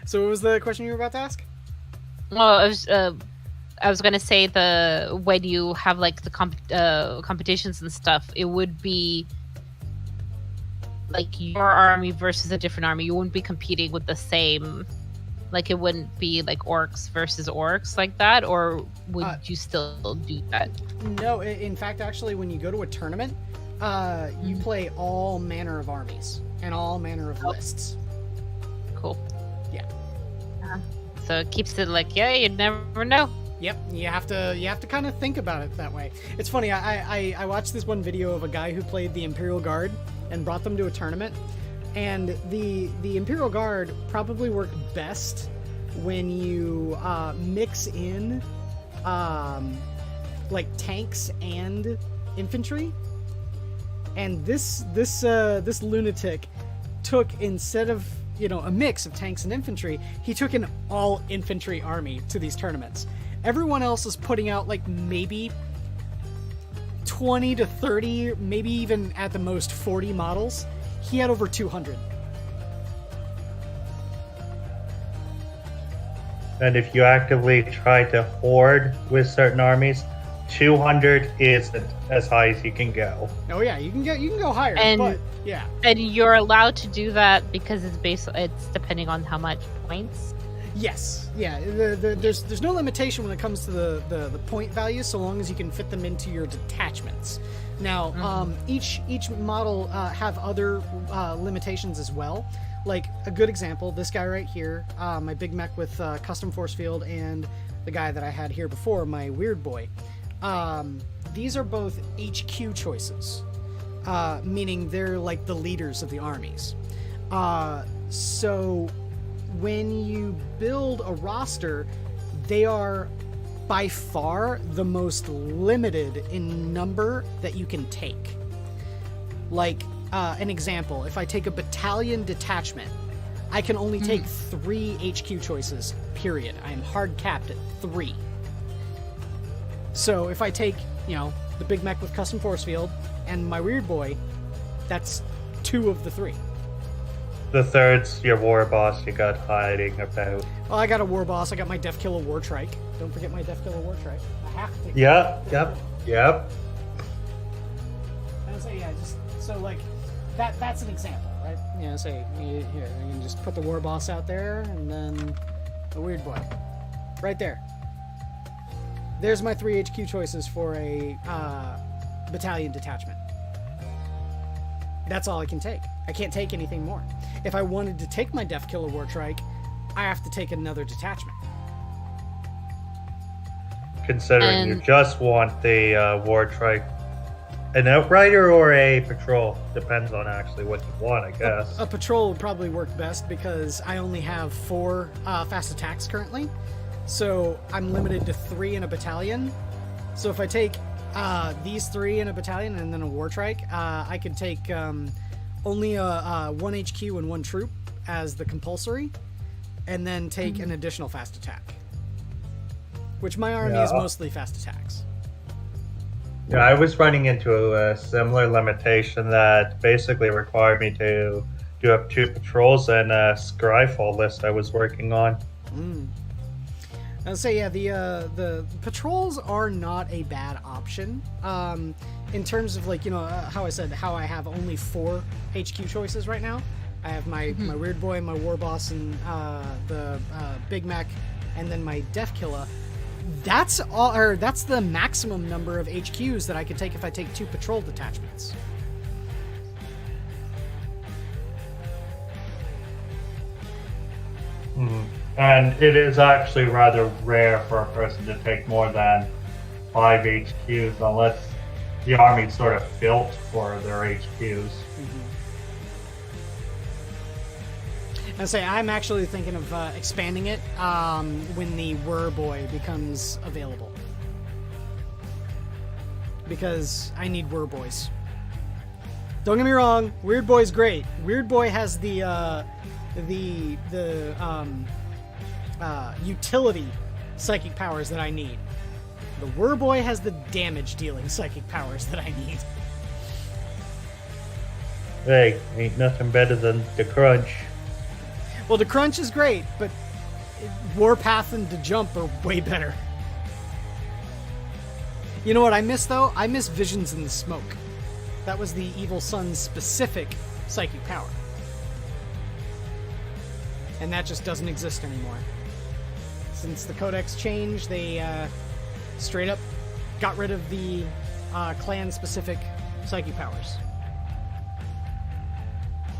So what was the question you were about to ask?
Well, I was gonna say when you have like the competitions and stuff, it would be like your army versus a different army. You wouldn't be competing with the same. Like, it wouldn't be like orcs versus orcs like that, or would you still do that?
No, in fact, actually, when you go to a tournament, you play all manner of armies and all manner of lists.
Cool.
Yeah.
So it keeps it like, you never know.
Yep, you have to kind of think about it that way. It's funny. I watched this one video of a guy who played the Imperial Guard and brought them to a tournament. And the Imperial Guard probably work best when you mix in like tanks and infantry. And this lunatic took, instead of a mix of tanks and infantry, he took an all infantry army to these tournaments. Everyone else is putting out like maybe 20 to 30, maybe even at the most 40 models. He had over 200.
And if you actively try to hoard with certain armies, 200 is as high as you can go.
Oh yeah, you can go higher, but yeah.
And you're allowed to do that because it's depending on how much points.
Yes, yeah. There's no limitation when it comes to the point values, so long as you can fit them into your detachments. Now, each model have other limitations as well. Like a good example, this guy right here, my big mech with custom force field, and the guy that I had here before, my weird boy. These are both HQ choices, meaning they're like the leaders of the armies. So when you build a roster, they are by far the most limited in number that you can take. Like, an example, if I take a battalion detachment, I can only take 3 HQ choices, period. I am hard capped at 3. So if I take, the big mech with custom force field and my weird boy, that's 2 of the 3.
The third's your war boss you got hiding about.
Well, I got a war boss. I got my Death Killer War Trike. Don't forget my Death Killer War Trike. I have to take
Yep.
And so so like that's an example, right? Say here, you can just put the war boss out there, and then the weird boy, right there. There's my 3 HQ choices for a battalion detachment. That's all I can take. I can't take anything more. If I wanted to take my Death Killer War Trike, I have to take another detachment.
Considering you just want the War Trike, an Outrider or a Patrol? Depends on actually what you want, I guess.
A Patrol would probably work best because I only have 4 fast attacks currently. So I'm limited to 3 in a battalion. So if I take these 3 in a battalion and then a War Trike, I could take only a 1 HQ and 1 troop as the compulsory, and then take an additional fast attack. Which my army is mostly fast attacks.
Yeah, I was running into a similar limitation that basically required me to do up 2 patrols and a Scryfall list I was working on.
I'll say, yeah, the patrols are not a bad option. In terms of, like, how I said, how I have only 4 HQ choices right now. I have my Weird Boy, my War Boss, and the Big Mech, and then my Def Killa. That's all, or that's the maximum number of HQs that I could take if I take 2 patrol detachments.
And it is actually rather rare for a person to take more than 5 HQs unless the army's sort of built for their HQs.
I say I'm actually thinking of expanding it when the Whir Boy becomes available, because I need Whir Boys. Don't get me wrong, Weird Boy's great. Weird Boy has the utility psychic powers that I need. The Whir Boy has the damage dealing psychic powers that I need.
Hey, ain't nothing better than the Crunch.
Well, the Crunch is great, but Warpath and the Jump are way better. You know what I miss, though? I miss Visions in the Smoke. That was the Evil Sun's specific psychic power. And that just doesn't exist anymore. Since the Codex changed, they straight up got rid of the clan-specific psychic powers.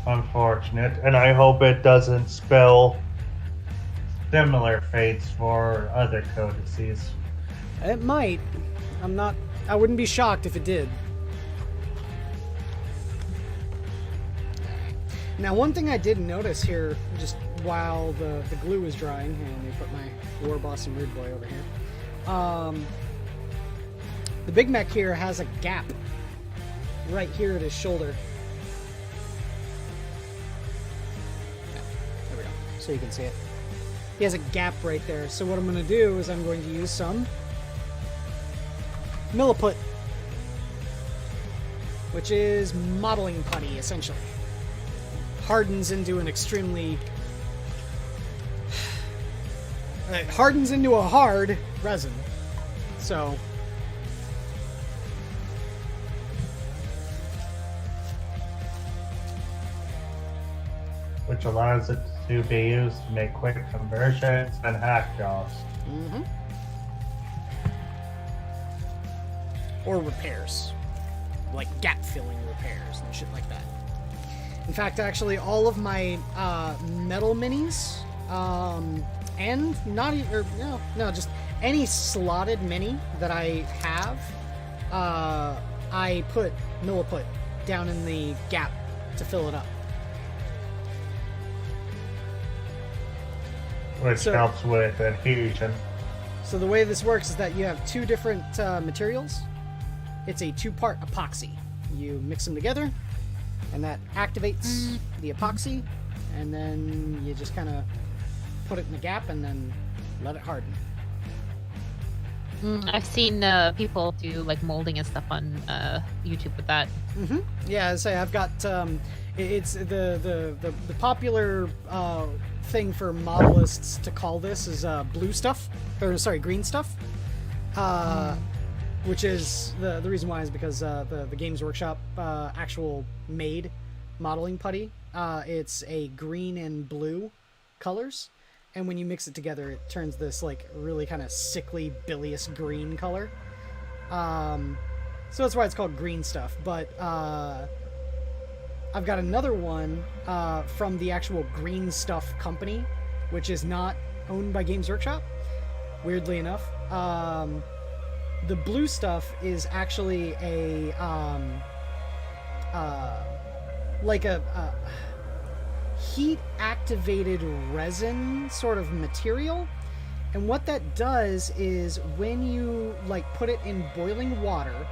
Unfortunate, and I hope it doesn't spell similar fates for other codices.
It might. I wouldn't be shocked if it did. Now, one thing I did notice here, just while the glue was drying, and let me put my War Boss and Weird Boy over here. The Big Mech here has a gap right here at his shoulder. So you can see it. He has a gap right there. So what I'm going to do is I'm going to use some Milliput, which is modeling putty, essentially. Hardens into an extremely... it hardens into a hard resin. So...
which allows it to be used to make quick conversions and hack jobs.
Or repairs. Like gap-filling repairs and shit like that. In fact, actually, all of my metal minis, and not even, just any slotted mini that I have, I put Milliput down in the gap to fill it up.
Which helps with adhesion.
So the way this works is that you have 2 different materials. It's a 2-part epoxy. You mix them together, and that activates the epoxy, and then you just kind of put it in the gap and then let it harden.
I've seen people do like molding and stuff on YouTube with that.
Yeah, I say I've got it's the popular thing for modelists to call this is green stuff. Which is the reason why is because the Games Workshop actual made modeling putty. It's a green and blue colors, and when you mix it together, it turns this like really kind of sickly bilious green color. So that's why it's called green stuff. But I've got another one from the actual Green Stuff company, which is not owned by Games Workshop, weirdly enough. The blue stuff is actually a heat-activated resin sort of material. And what that does is when you like put it in boiling water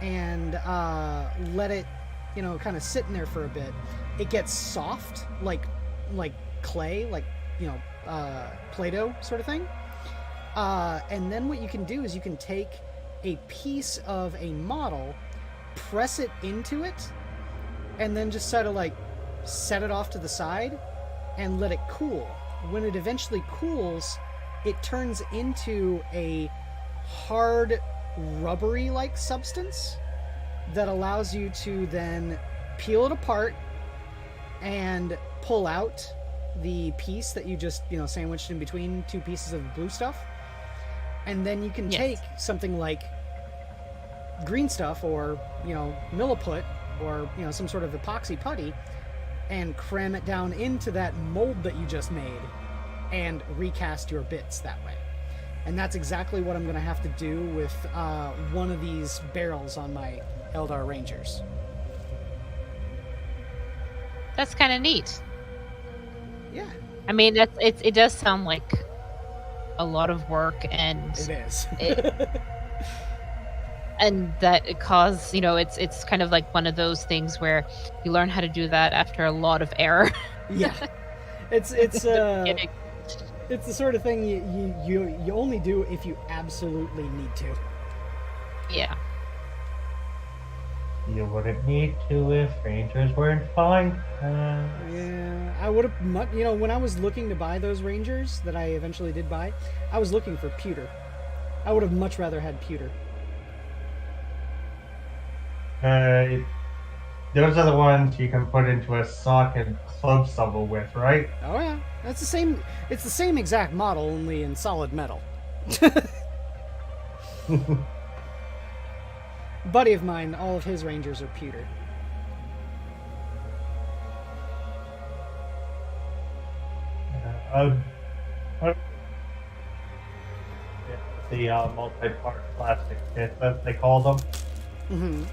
and let it kind of sitting there for a bit, it gets soft, like clay, like, Play-Doh sort of thing. And then what you can do is you can take a piece of a model, press it into it, and then just sort of like set it off to the side and let it cool. When it eventually cools, it turns into a hard, rubbery-like substance that allows you to then peel it apart and pull out the piece that you just, sandwiched in between two pieces of blue stuff. And then you can take something like green stuff or, milliput or, some sort of epoxy putty and cram it down into that mold that you just made and recast your bits that way. And that's exactly what I'm going to have to do with one of these barrels on my Eldar Rangers.
That's kind of neat.
Yeah.
I mean, it does sound like a lot of work, and
it is.
And that it caused, it's kind of like one of those things where you learn how to do that after a lot of error.
Yeah. It's the sort of thing you only do if you absolutely need to.
Yeah.
You wouldn't need to if Rangers weren't fine.
Yeah, I would have, when I was looking to buy those Rangers that I eventually did buy, I was looking for pewter. I would have much rather had pewter.
Those are the ones you can put into a sock and club shovel with, right?
Oh yeah, that's the same. It's the same exact model, only in solid metal. Buddy of mine, all of his Rangers are pewter.
The multi-part plastic kit, as they call them.
Mm-hmm.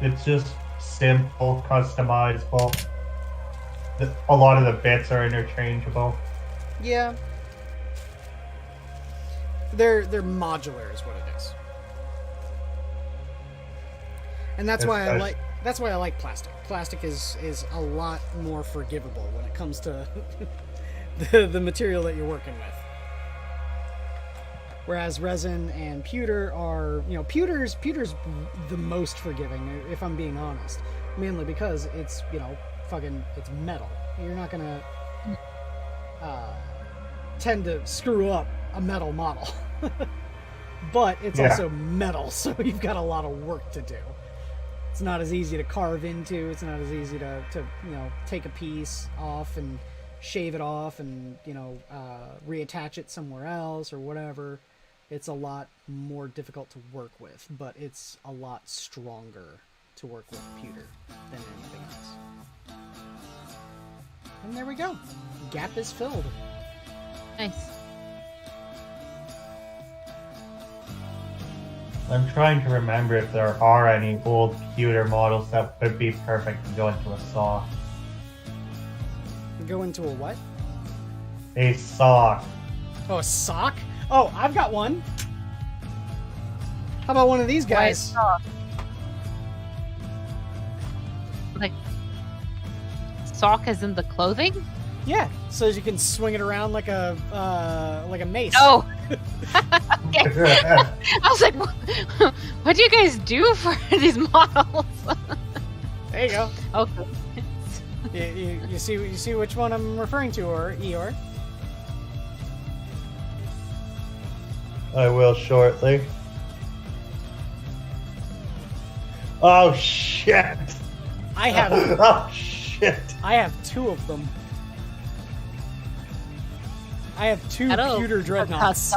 It's just simple, customizable. A lot of the bits are interchangeable.
Yeah. They're modular is what it is. And that's why I like plastic. Plastic is a lot more forgivable when it comes to the material that you're working with. Whereas resin and pewter are, pewter's the most forgiving, if I'm being honest. Mainly because it's, it's metal. You're not gonna tend to screw up a metal model. But it's also metal, so you've got a lot of work to do. It's not as easy to carve into. It's not as easy to take a piece off and shave it off and, reattach it somewhere else or whatever. It's a lot more difficult to work with, but it's a lot stronger to work with pewter than anything else. And there we go. Gap is filled.
Nice.
I'm trying to remember if there are any old pewter models that would be perfect to go into a saw.
Go into a what?
A saw.
Oh, a sock? Oh, I've got one. How about one of these guys?
Like, sock as in the clothing?
Yeah, so you can swing it around like a mace.
Oh. Okay. I was like, what do you guys do for these models?
There you go.
Okay.
You see which one I'm referring to, or Eeyore?
I will shortly. Oh shit!
I have.
Oh shit!
I have two of them. I have two pewter dreadnoughts.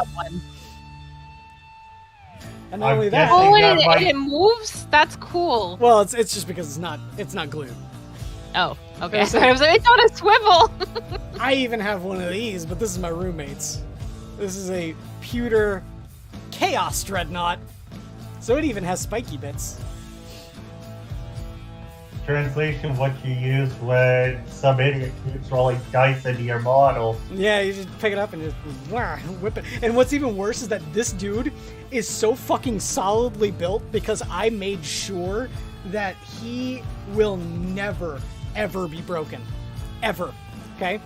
And not only that.
Oh, and it moves. That's cool.
Well, it's just because it's not glued.
Oh, okay. So I was like, it's on a swivel.
I even have one of these, but this is my roommate's. This is a pewter chaos dreadnought, so it even has spiky bits.
translation what you use when some idiot keeps rolling dice into your model.
Yeah, you just pick it up and just whip it. And what's even worse is that this dude is so fucking solidly built because I made sure that he will never, ever be broken. Ever. Okay?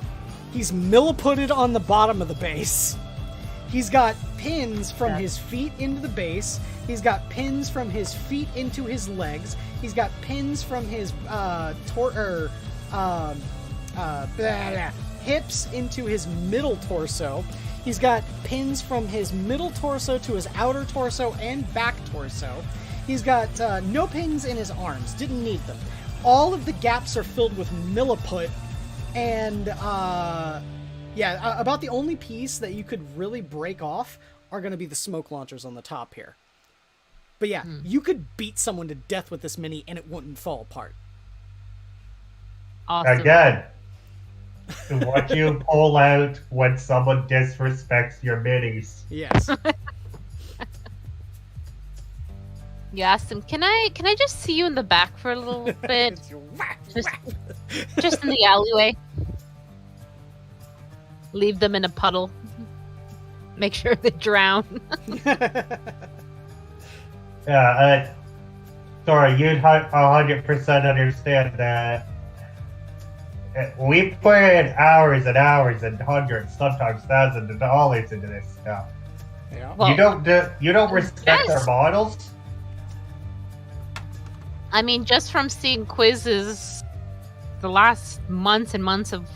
He's milliputed on the bottom of the base. He's got pins from his feet into the base. He's got pins from his feet into his legs. He's got pins from his hips into his middle torso. He's got pins from his middle torso to his outer torso and back torso. He's got no pins in his arms. Didn't need them. All of the gaps are filled with milliput. And, about the only piece that you could really break off are going to be the smoke launchers on the top here. But yeah, you could beat someone to death with this mini and it wouldn't fall apart.
Awesome.
Again, what you pull out when someone disrespects your minis.
Yes.
Yes, and can I just see you in the back for a little bit? just in the alleyway. Leave them in a puddle. Make sure they drown.
Yeah, sorry, you'd 100% understand that. We put in hours and hours and hundreds, sometimes thousands of dollars into this stuff.
Yeah.
Well, you don't respect our models?
I mean, just from seeing quizzes, the last months and months of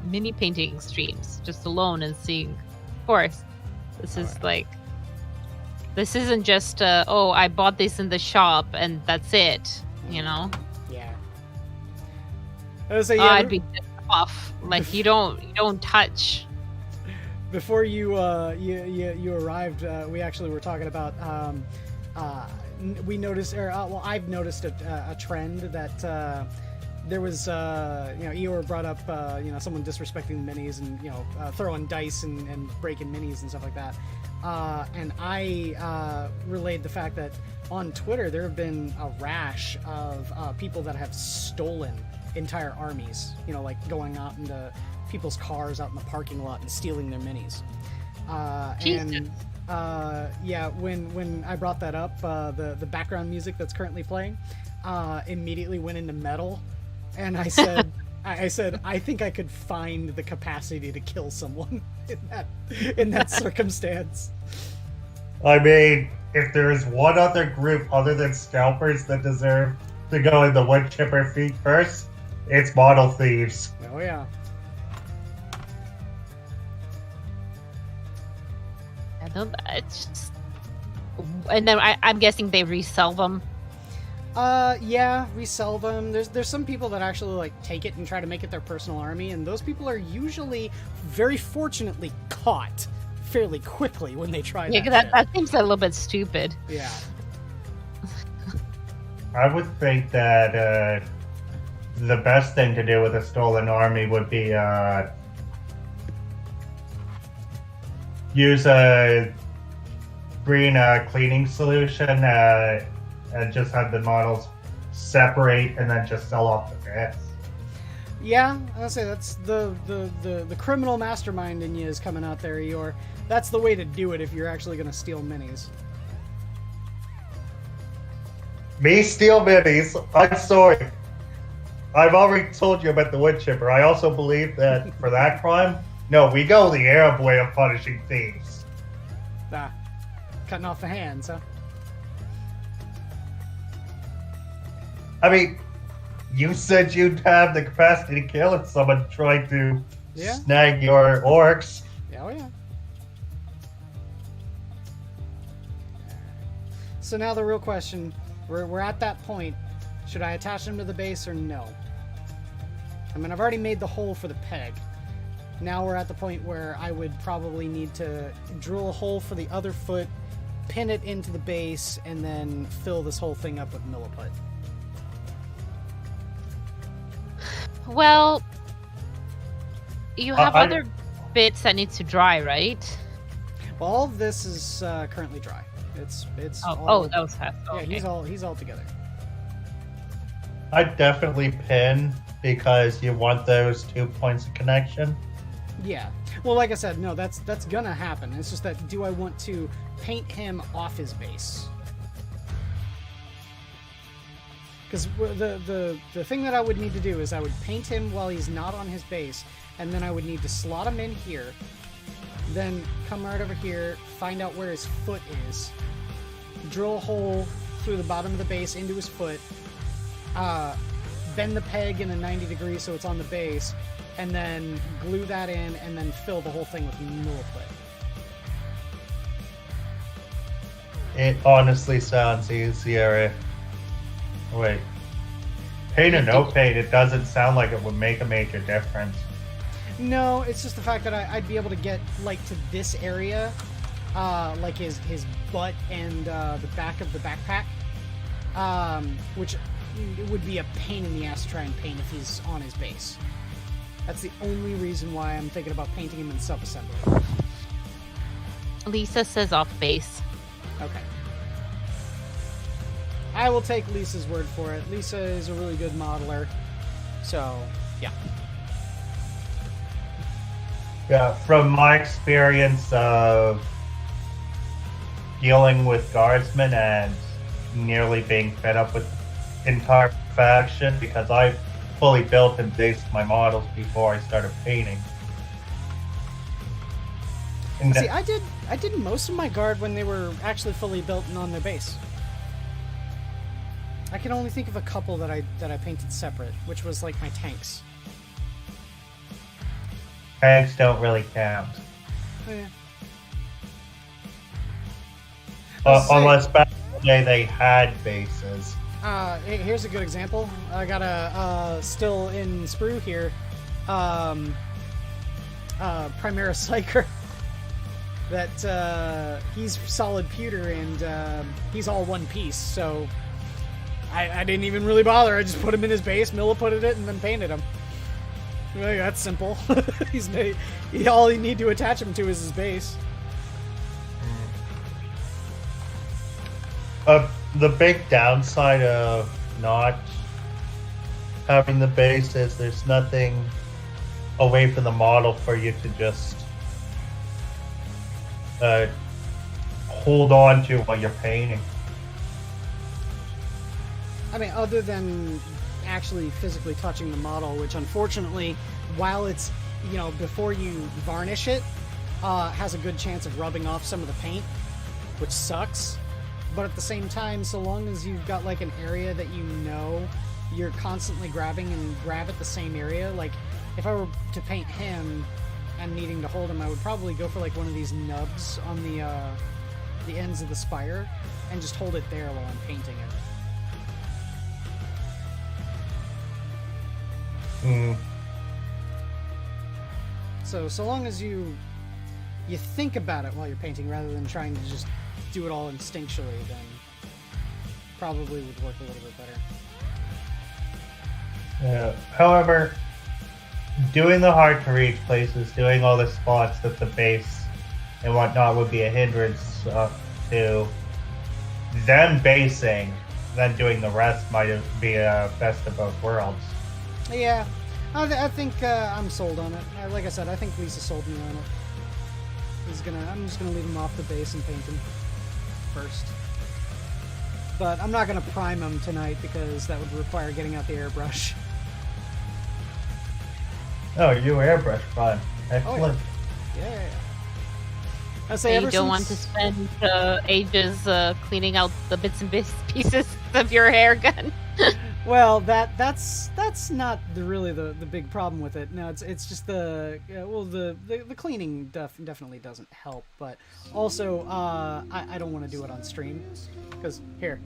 mini painting streams, just alone and seeing, of course, this is like, this isn't just I bought this in the shop and that's it, you know?
Yeah.
I'd be pissed off. Like you don't touch.
Before you arrived, we actually were talking about we noticed, I've noticed a trend that there was, Eeyore brought up, someone disrespecting the minis and, throwing dice and breaking minis and stuff like that. And I relayed the fact that on Twitter there have been a rash of people that have stolen entire armies, like going out into people's cars out in the parking lot and stealing their minis. When I brought that up, the background music that's currently playing immediately went into metal, and I said, I think I could find the capacity to kill someone in that circumstance.
I mean, if there is one other group other than scalpers that deserve to go in the wood chipper feet first, it's model thieves.
Oh yeah.
It's just... And then I'm guessing they resell them.
Yeah, resell them. There's some people that actually like take it and try to make it their personal army, and those people are usually, very fortunately, caught fairly quickly when they try that.
Yeah, that seems a little bit stupid.
Yeah.
I would think that the best thing to do with a stolen army would be use a green cleaning solution and just have the models separate and then just sell off the rest.
Yeah, I'll say that's the criminal mastermind in you is coming out there, Eeyore. That's the way to do it if you're actually going to steal minis.
Me steal minis? I'm sorry. I've already told you about the wood chipper. I also believe that for that crime, no, we go the Arab way of punishing thieves.
Cutting off the hands, huh?
I mean, you said you'd have the capacity to kill if someone tried to snag your orcs.
Yeah, oh yeah. So now the real question, we're at that point. Should I attach them to the base or no? I mean, I've already made the hole for the peg. Now we're at the point where I would probably need to drill a hole for the other foot, pin it into the base, and then fill this whole thing up with milliput.
Well, you have other bits that need to dry, right?
Well, all of this is currently dry. It's
that was fast.
Yeah,
okay.
he's all together.
I'd definitely pin because you want those 2 points of connection.
Yeah. Well, like I said, no, that's gonna happen. It's just that, do I want to paint him off his base? Because the thing that I would need to do is I would paint him while he's not on his base, and then I would need to slot him in here, then come right over here, find out where his foot is, drill a hole through the bottom of the base into his foot, bend the peg in a 90 degrees so it's on the base, and then glue that in, and then fill the whole thing with milliput.
It honestly sounds easier if... Wait. Paint or no paint, it doesn't sound like it would make a major difference.
No, it's just the fact that I'd be able to get, like, to this area, like his butt and the back of the backpack, which it would be a pain in the ass to try and paint if he's on his base. That's the only reason why I'm thinking about painting him in sub-assembly.
Lisa says off base.
Okay. I will take Lisa's word for it. Lisa is a really good modeler. So, yeah.
Yeah, from my experience of dealing with guardsmen and nearly being fed up with the entire faction, because I fully built and based my models before I started painting. And
See, I did most of my guard when they were actually fully built and on their base. I can only think of a couple that I painted separate, which was like my tanks.
tanks don't really count.
Oh, yeah.
Unless back in the day they had bases.
Here's a good example. I got a still in sprue here. Primera Psyker. That he's solid pewter and he's all one piece. So I didn't even really bother. I just put him in his base, milliputted it, and then painted him. Like, that's simple. All you need to attach him to is his base.
The big downside of not having the base is there's nothing away from the model for you to just hold on to while you're painting.
I mean, other than actually physically touching the model, which unfortunately, while it's, before you varnish it, has a good chance of rubbing off some of the paint, which sucks. But at the same time, so long as you've got like an area that you're constantly grabbing and grab at the same area, like if I were to paint him and needing to hold him, I would probably go for like one of these nubs on the ends of the spire and just hold it there while I'm painting it. So long as you think about it while you're painting rather than trying to just do it all instinctually, then probably would work a little bit better.
Yeah. However, doing the hard to reach places, doing all the spots at the base and whatnot would be a hindrance to them basing. Then doing the rest might be a best of both worlds.
Yeah, I think I'm sold on it. Like I said, I think Lisa sold me on it. I'm just gonna leave him off the base and paint him first. But I'm not gonna prime him tonight because that would require getting out the airbrush.
Oh, you airbrush fun. Excellent.
Oh, yeah. I
So you don't want to spend ages cleaning out the bits and pieces of your hair gun.
Well, that's not really the big problem with it. No, it's just the cleaning definitely doesn't help, but also I don't want to do it on stream because here,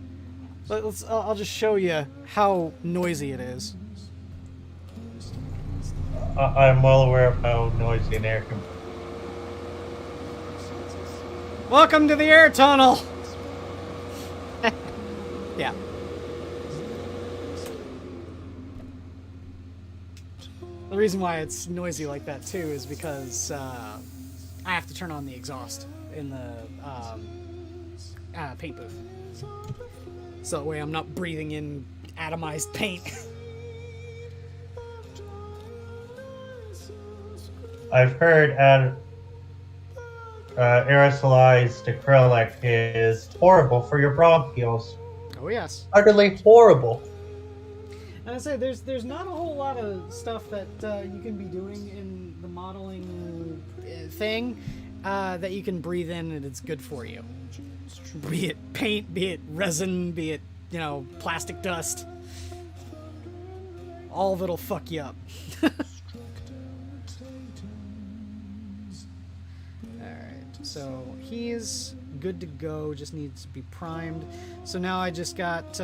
I'll just show you how noisy it is.
I'm well aware of how noisy an air can be.
Welcome to the air tunnel. Yeah. The reason why it's noisy like that too is because I have to turn on the exhaust in the paint booth, so that way I'm not breathing in atomized paint.
I've heard aerosolized acrylic is horrible for your bronchioles.
Oh yes.
Utterly horrible.
And I say there's not a whole lot of stuff that you can be doing in the modeling thing that you can breathe in and it's good for you. Be it paint, be it resin, be it, plastic dust. All of it'll fuck you up. Alright, so he's good to go, just needs to be primed. So now I just got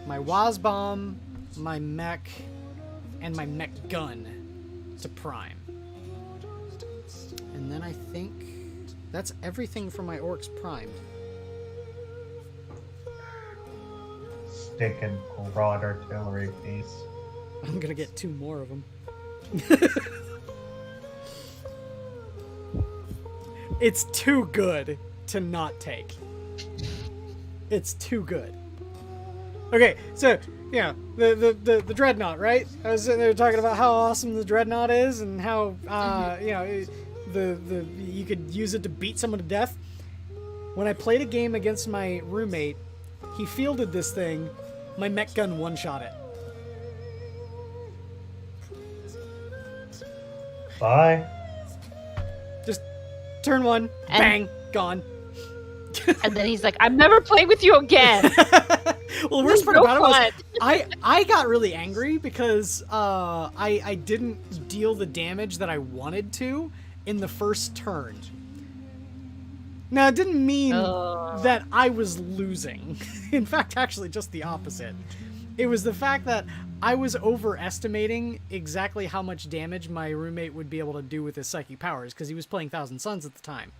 my WAS bomb, my mech, and my mech gun to prime. And then I think that's everything for my orcs primed.
Stick and broad artillery piece.
I'm gonna get 2 more of them. It's too good to not take. It's too good. Okay, so yeah, the dreadnought, right? I was sitting there talking about how awesome the dreadnought is and how you could use it to beat someone to death. When I played a game against my roommate, he fielded this thing. My mech gun one-shot it.
Bye.
Just turn 1, bang, gone.
And then he's like, I'm never playing with you again.
Well, the worst part about it was I got really angry because I didn't deal the damage that I wanted to in the first turn. Now, it didn't mean that I was losing. In fact, actually, just the opposite. It was the fact that I was overestimating exactly how much damage my roommate would be able to do with his psychic powers, because he was playing Thousand Suns at the time.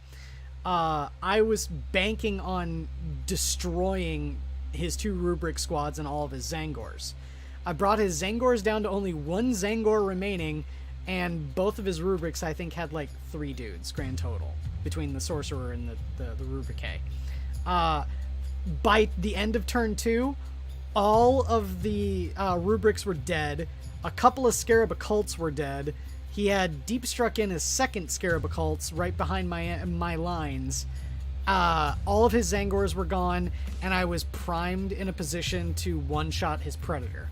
I was banking on destroying his 2 rubric squads and all of his Zangors. I brought his Zangors down to only 1 Zangor remaining, and both of his rubrics, I think, had like 3 dudes grand total between the sorcerer and the rubricae. By the end of turn 2, all of the rubrics were dead. A couple of scarab occults were dead. He had deep struck in his 2nd scarab occults right behind my lines. All of his Zangors were gone, and I was primed in a position to one-shot his predator.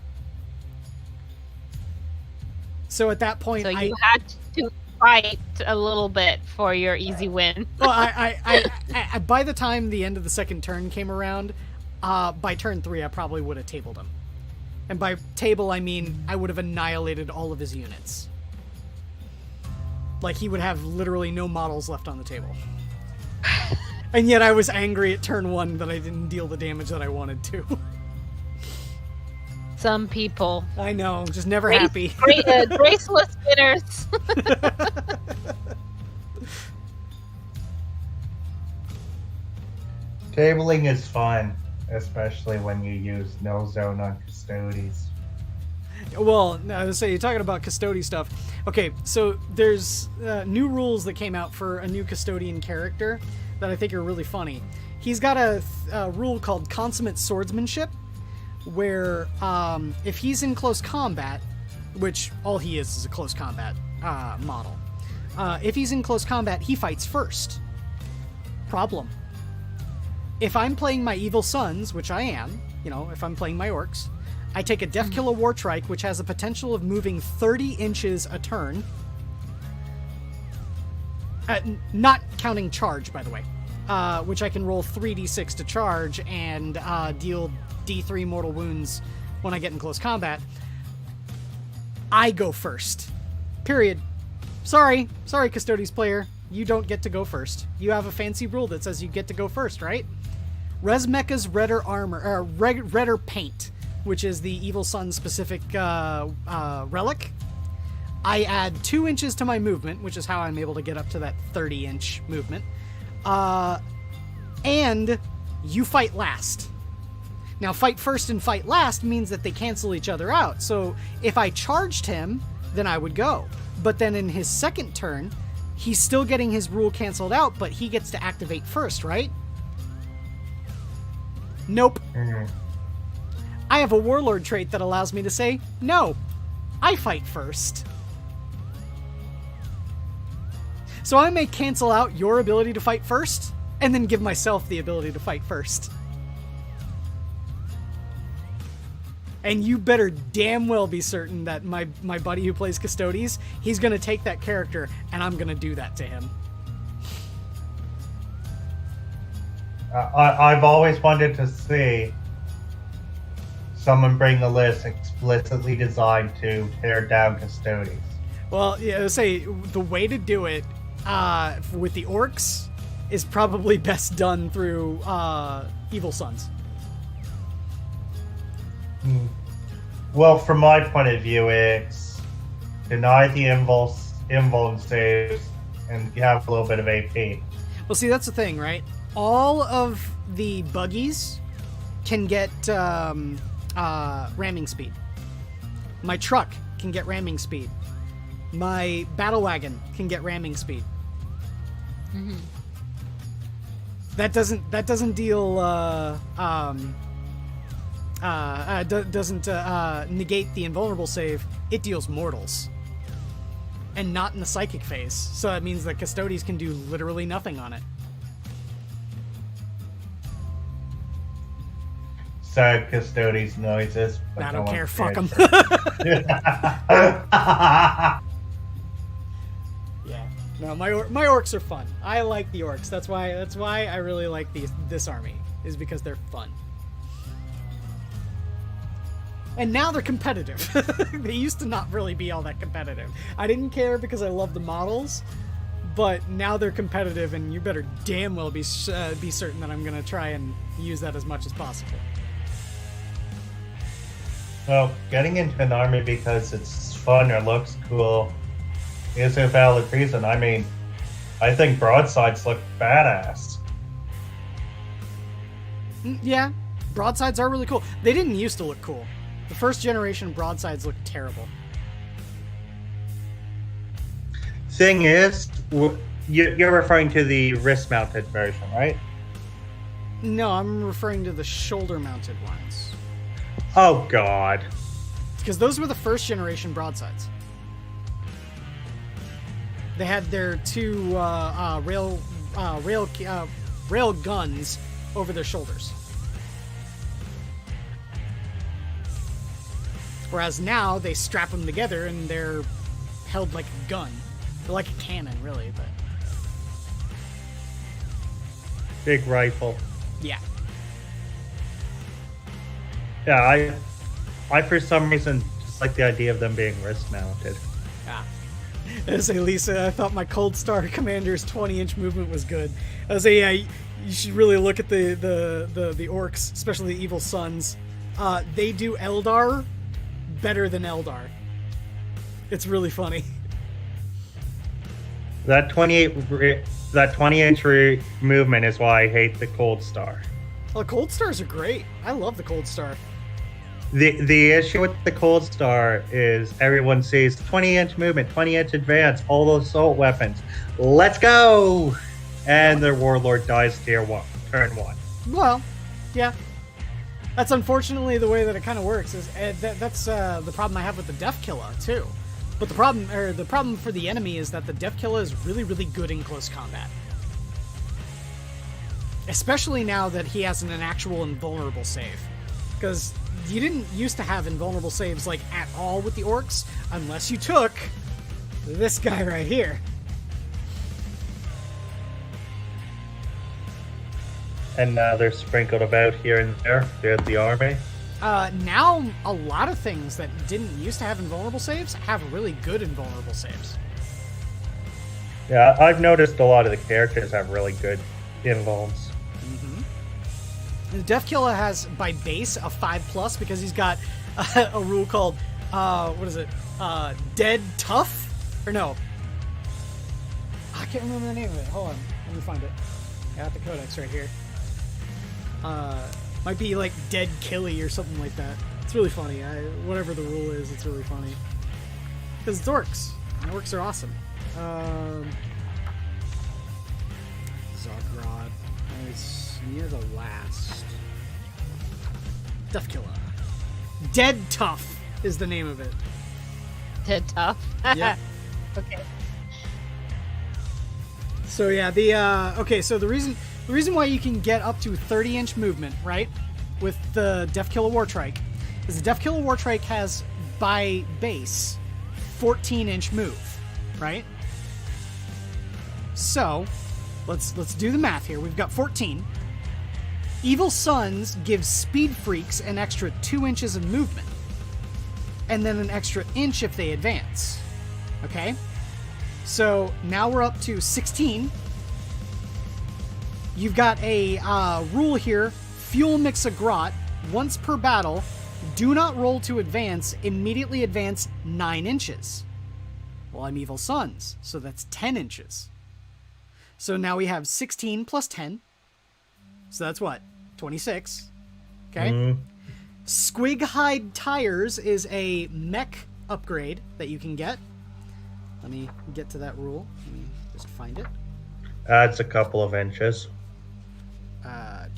So at that point,
you had to fight a little bit for your easy win.
Well, I by the time the end of the 2nd turn came around, by turn 3, I probably would have tabled him. And by table, I mean I would have annihilated all of his units. Like, he would have literally no models left on the table. And yet I was angry at turn 1 that I didn't deal the damage that I wanted to.
Some people.
I know, just never happy.
Graceless winners.
Tabling is fun, especially when you use no zone on custodies.
Well, so you're talking about custody stuff. Okay, so there's new rules that came out for a new custodian character that I think are really funny. He's got a rule called consummate swordsmanship, where if he's in close combat, which all he is a close combat model, if he's in close combat, he fights first. Problem. If I'm playing my evil sons, which I am, if I'm playing my orcs, I take a Deathkiller Wartrike, which has a potential of moving 30 inches a turn. Not counting charge, by the way. Which I can roll 3d6 to charge and deal d3 mortal wounds when I get in close combat. I go first. Period. Sorry, Custodes player. You don't get to go first. You have a fancy rule that says you get to go first, right? Res Mecha's redder armor, redder paint, which is the Evil Sun specific relic. I add 2 inches to my movement, which is how I'm able to get up to that 30-inch movement. And you fight last. Now, fight first and fight last means that they cancel each other out. So if I charged him, then I would go. But then in his 2nd turn, he's still getting his rule canceled out, but he gets to activate first, right? Nope. I have a warlord trait that allows me to say, no, I fight first. So I may cancel out your ability to fight first, and then give myself the ability to fight first. And you better damn well be certain that my buddy who plays Custodes, he's going to take that character, and I'm going to do that to him.
I've always wanted to see someone bring a list explicitly designed to tear down Custodes.
Well, yeah, say the way to do it with the orcs is probably best done through Evil Sons.
Well, from my point of view, it's deny the invuln saves and you have a little bit of AP.
Well, see, that's the thing, right? All of the buggies can get ramming speed. My truck can get ramming speed. My battle wagon can get ramming speed.
Mm-hmm.
That doesn't deal doesn't negate the invulnerable save. It deals mortals, and not in the psychic phase. So that means that Custodes can do literally nothing on it.
Sad Custodes noises. But
I don't care. Fuck them. Yeah. No, my orcs are fun. I like the orcs. That's why I really like this army, is because they're fun. And now they're competitive. They used to not really be all that competitive. I didn't care because I love the models, but now they're competitive, and you better damn well be certain that I'm going to try and use that as much as possible.
Well, getting into an army because it's fun or looks cool is a valid reason. I mean, I think broadsides look badass.
Yeah, broadsides are really cool. They didn't used to look cool. The first generation broadsides looked terrible.
Thing is, you're referring to the wrist-mounted version, right?
No, I'm referring to the shoulder-mounted ones.
Oh, God.
Because those were the first generation broadsides. They had their two rail guns over their shoulders. Whereas now they strap them together and they're held like a gun. They're like a cannon, really, but
Big rifle.
yeah.
Yeah, I for some reason just like the idea of them being wrist-mounted.
Ah. I say, Lisa, I thought my Cold Star Commander's 20-inch movement was good. I say, yeah, you should really look at the orcs, especially the Evil Sons. They do Eldar better than Eldar. It's really funny.
That 20-inch movement is why I hate the Cold Star.
Well, the Cold Stars are great. I love the Cold Star.
The issue with the Cold Star is everyone sees 20-inch movement, 20-inch advance, all those assault weapons. Let's go! And their warlord dies turn 1.
Well, yeah. That's unfortunately the way that it kind of works. That's the problem I have with the Deathkiller too. But the problem for the enemy is that the Deathkiller is really, really good in close combat. Especially now that he has an actual invulnerable save. Because you didn't used to have invulnerable saves like at all with the orcs, unless you took this guy right here.
And they're sprinkled about here and there throughout the army.
Now, a lot of things that didn't used to have invulnerable saves have really good invulnerable saves.
Yeah, I've noticed a lot of the characters have really good invulns.
The Deathkiller has, by base, a 5+ because he's got a rule called, Dead Tough? Or no. I can't remember the name of it. Hold on. Let me find it. I got the codex right here. Might be like Dead Killy or something like that. It's really funny. Whatever the rule is, it's really funny. Because it's orcs. And orcs are awesome. Zogrod. It's near the last. Deathkiller. Dead Tough is the name of it.
Dead tough.
Yeah.
Okay.
So yeah, so the reason why you can get up to 30-inch movement, right, with the Death Killer Wartrike, is the Death Killer Wartrike has by base 14-inch move, right? So let's do the math here. We've got 14. Evil Sons gives Speed Freaks an extra 2 inches of movement, and then an extra inch if they advance. Okay? So now we're up to 16. You've got a rule here. Fuel Mix a Grot. Once per battle, do not roll to advance. Immediately advance 9 inches. Well, I'm Evil Sons, so that's 10 inches. So now we have 16 plus 10. So that's what? 26. Okay? Squig Hide Tires is a mech upgrade that you can get. Let me get to that rule. Let me just find it.
Adds a couple of inches.
That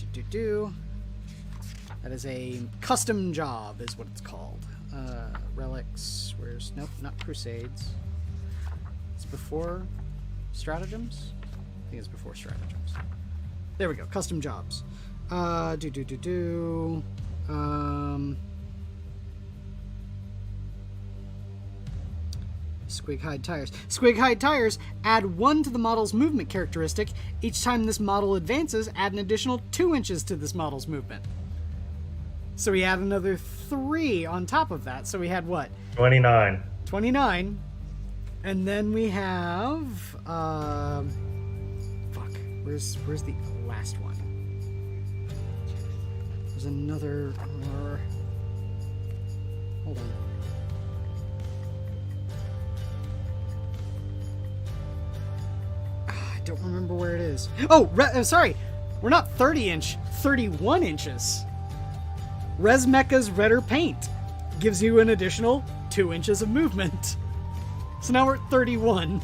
is a custom job, is what it's called. Relics. Nope, not Crusades. It's before Stratagems? I think it's before Stratagems. There we go. Custom jobs. Squig Hide Tires. Squig Hide Tires add 1 to the model's movement characteristic. Each time this model advances, add an additional 2 inches to this model's movement. So we add another 3 on top of that. So we had what?
29.
29. And then we have... Where's the last one? There's another... Hold on. I don't remember where it is. Oh, sorry. We're not 30 inch, 31 inches. Res Mecha's Redder Paint gives you an additional 2 inches of movement. So now we're at 31.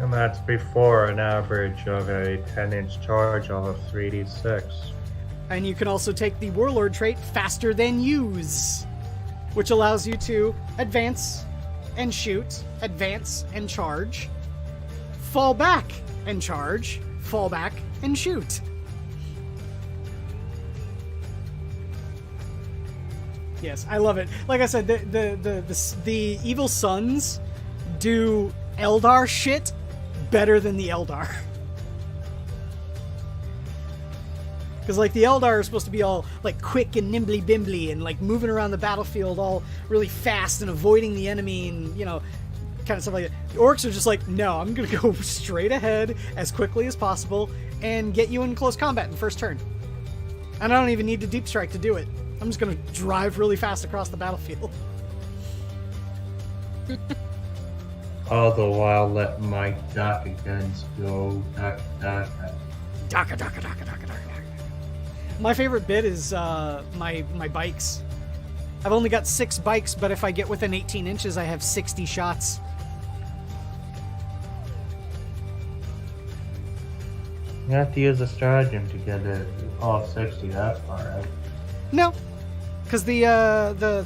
And that's before an average of a 10-inch charge of 3d6.
And you can also take the Warlord trait, Faster Than Use, which allows you to advance and shoot, advance and charge, fall back and charge, fall back and shoot. Yes, I love it. Like I said, the Evil Sons do Eldar shit better than the Eldar. Because, like, the Eldar are supposed to be all, like, quick and nimbly-bimbly and, like, moving around the battlefield all really fast and avoiding the enemy and, you know, kind of stuff like that. The Orcs are just like, no, I'm going to go straight ahead as quickly as possible and get you in close combat in the first turn. And I don't even need to deep strike to do it. I'm just going to drive really fast across the battlefield.
All the while let my Daka guns go. Daka.
My favorite bit is my bikes. I've only got 6 bikes, but if I get within 18 inches, I have 60 shots.
You have to use a stratagem to get it all 60 that far, right?
No, because the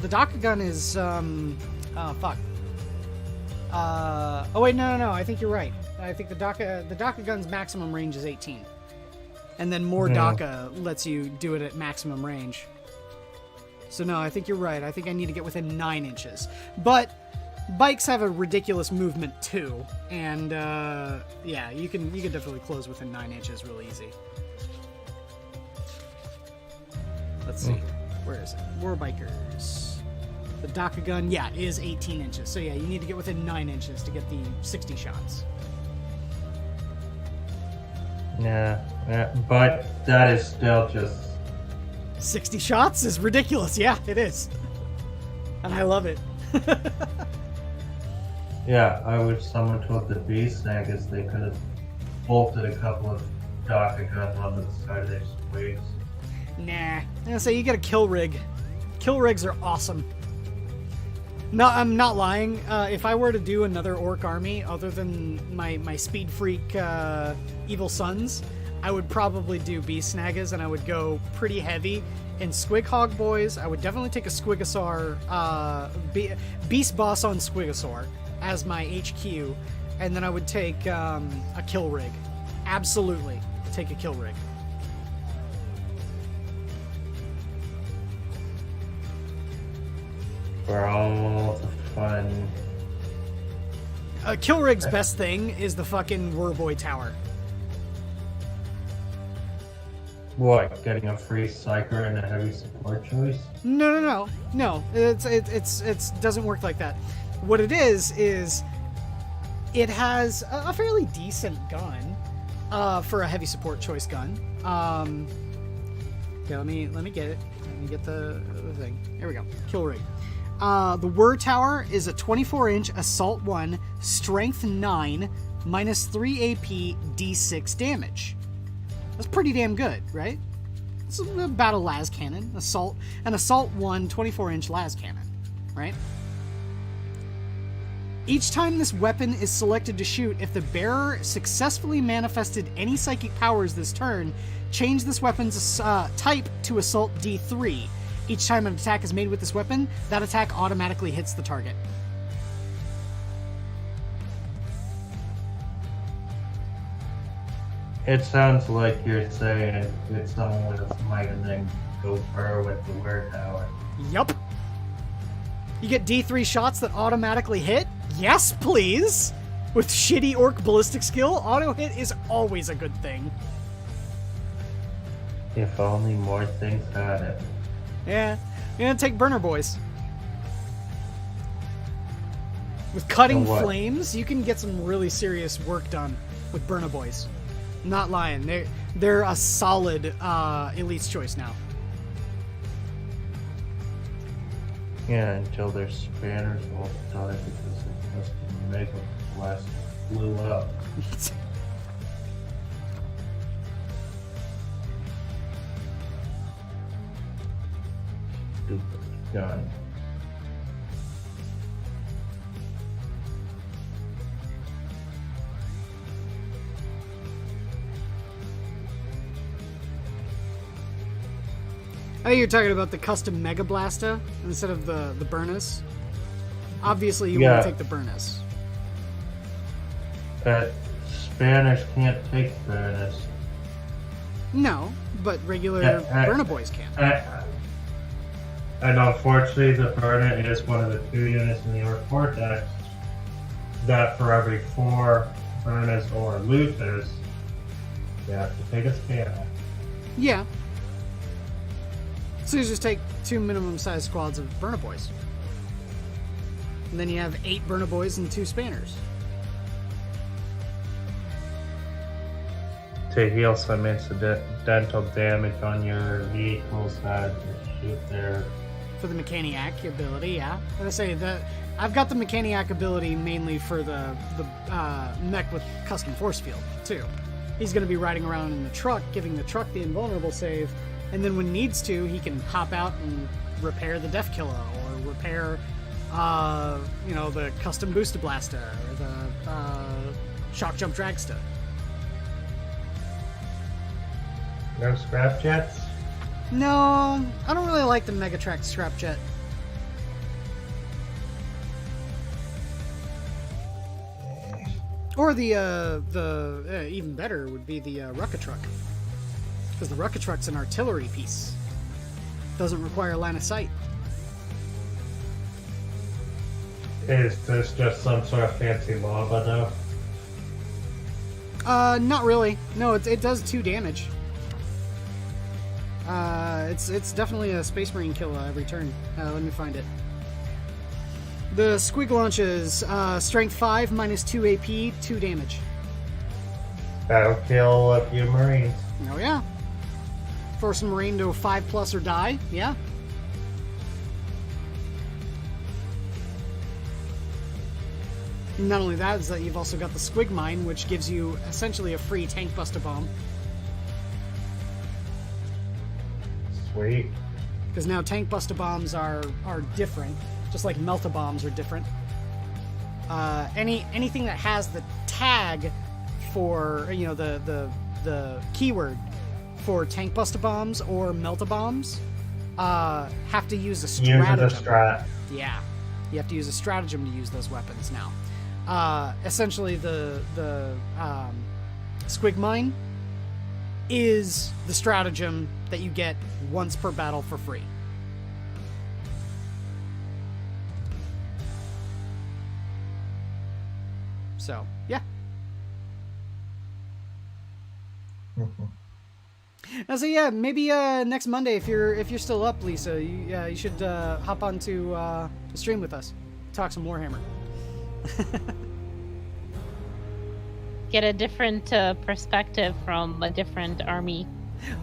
Daka gun is fuck. Oh wait, no. I think you're right. I think the Daka gun's maximum range is 18, and then more Daka lets you do it at maximum range. So no, I think you're right. I think I need to get within 9 inches. But bikes have a ridiculous movement too, and yeah, you can definitely close within 9 inches real easy. Let's see. Where is it? War Bikers. The Daka gun, yeah, is 18 inches. So yeah, you need to get within 9 inches to get the 60 shots.
Yeah, but that is still just...
60 shots is ridiculous. Yeah, it is. And I love it.
Yeah, I wish someone told the Beast Snaggers they could have bolted a couple of Daka guns onto the side of their squigs.
Nah. I'm gonna say you get a kill rig. Kill rigs are awesome. No, I'm not lying. If I were to do another orc army other than my speed freak evil sons, I would probably do beast snaggers, and I would go pretty heavy in Squig Hog Boys. I would definitely take a Squigosaur, beast boss on Squigosaur as my HQ, and then I would take a kill rig. Absolutely, take a kill rig.
For all the fun.
Kill rig's best thing is the fucking Wurboy Tower.
What? Getting a free psyker and a heavy support choice?
No. It's doesn't work like that. What it is it has a fairly decent gun for a heavy support choice gun. Okay, let me get it. Let me get the thing. There we go. Kill rig. The Wur Tower is a 24-inch Assault 1, Strength 9, minus 3 AP, D6 damage. That's pretty damn good, right? It's about a las cannon. An Assault 1 24-inch las cannon, right? Each time this weapon is selected to shoot, if the bearer successfully manifested any psychic powers this turn, change this weapon's type to Assault D3. Each time an attack is made with this weapon, that attack automatically hits the target.
It sounds like you're saying it's someone with might and then go fur with the Wur Tower.
Yup. You get D3 shots that automatically hit? Yes, please! With shitty orc ballistic skill, auto hit is always a good thing.
If only more things had it.
Yeah, you're gonna take burner boys. With cutting flames, you can get some really serious work done with burner boys. Not lying, they're a solid elite's choice now.
Yeah, until their spanners all die because the custom Mega Blast blew up. Stupid gun.
Oh, you're talking about the custom Mega Blaster instead of the Burnus? Obviously, you want to take the Burnus.
But Spanish can't take Burnus.
No, but regular Burner Boys can.
And unfortunately, the Burner is one of the 2 units in the Orc Vortex that for every 4 Burners or Luthers, you have to take a scanner.
Yeah. So you just take 2 minimum size squads of Burner Boys. And then you have 8 Burner Boys and 2 Spanners.
To heal some incidental damage on your vehicles that shoot their...
For the Mechaniac ability, yeah. Like I say, I've got the Mechaniac ability mainly for the mech with custom force field, too. He's going to be riding around in the truck, giving the truck the invulnerable save, and then when needs to, he can hop out and repair the Death Killer, or repair, the custom Booster Blaster, or the Shock Jump Dragster.
No scrap jets?
No, I don't really like the Megatrack Scrapjet. Or the even better would be the Ruckatruck. Because the Ruckatruck's an artillery piece. Doesn't require line of sight.
Is this just some sort of fancy lava, though?
Not really. No, it does 2 damage. It's definitely a Space Marine kill every turn. Let me find it. The Squig launches Strength 5 minus 2 AP, 2 damage.
That'll kill a few Marines.
Oh yeah. Force a Marine to 5+ or die. Yeah. Not only that, is that you've also got the Squig Mine, which gives you essentially a free Tank Buster Bomb.
Sweet.
Because now Tank Buster Bombs are different. just like melt-a-bombs are different. Anything that has the tag for, the keyword for tank busta-bombs or melt-a-bombs have to use a stratagem.
Use a strat.
Yeah, you have to use a stratagem to use those weapons now. Essentially, the Squig Mine is the stratagem that you get once per battle for free. So, yeah. So yeah, maybe next Monday, if you're still up, Lisa, you should hop onto the stream with us, talk some Warhammer.
Get a different perspective from a different army.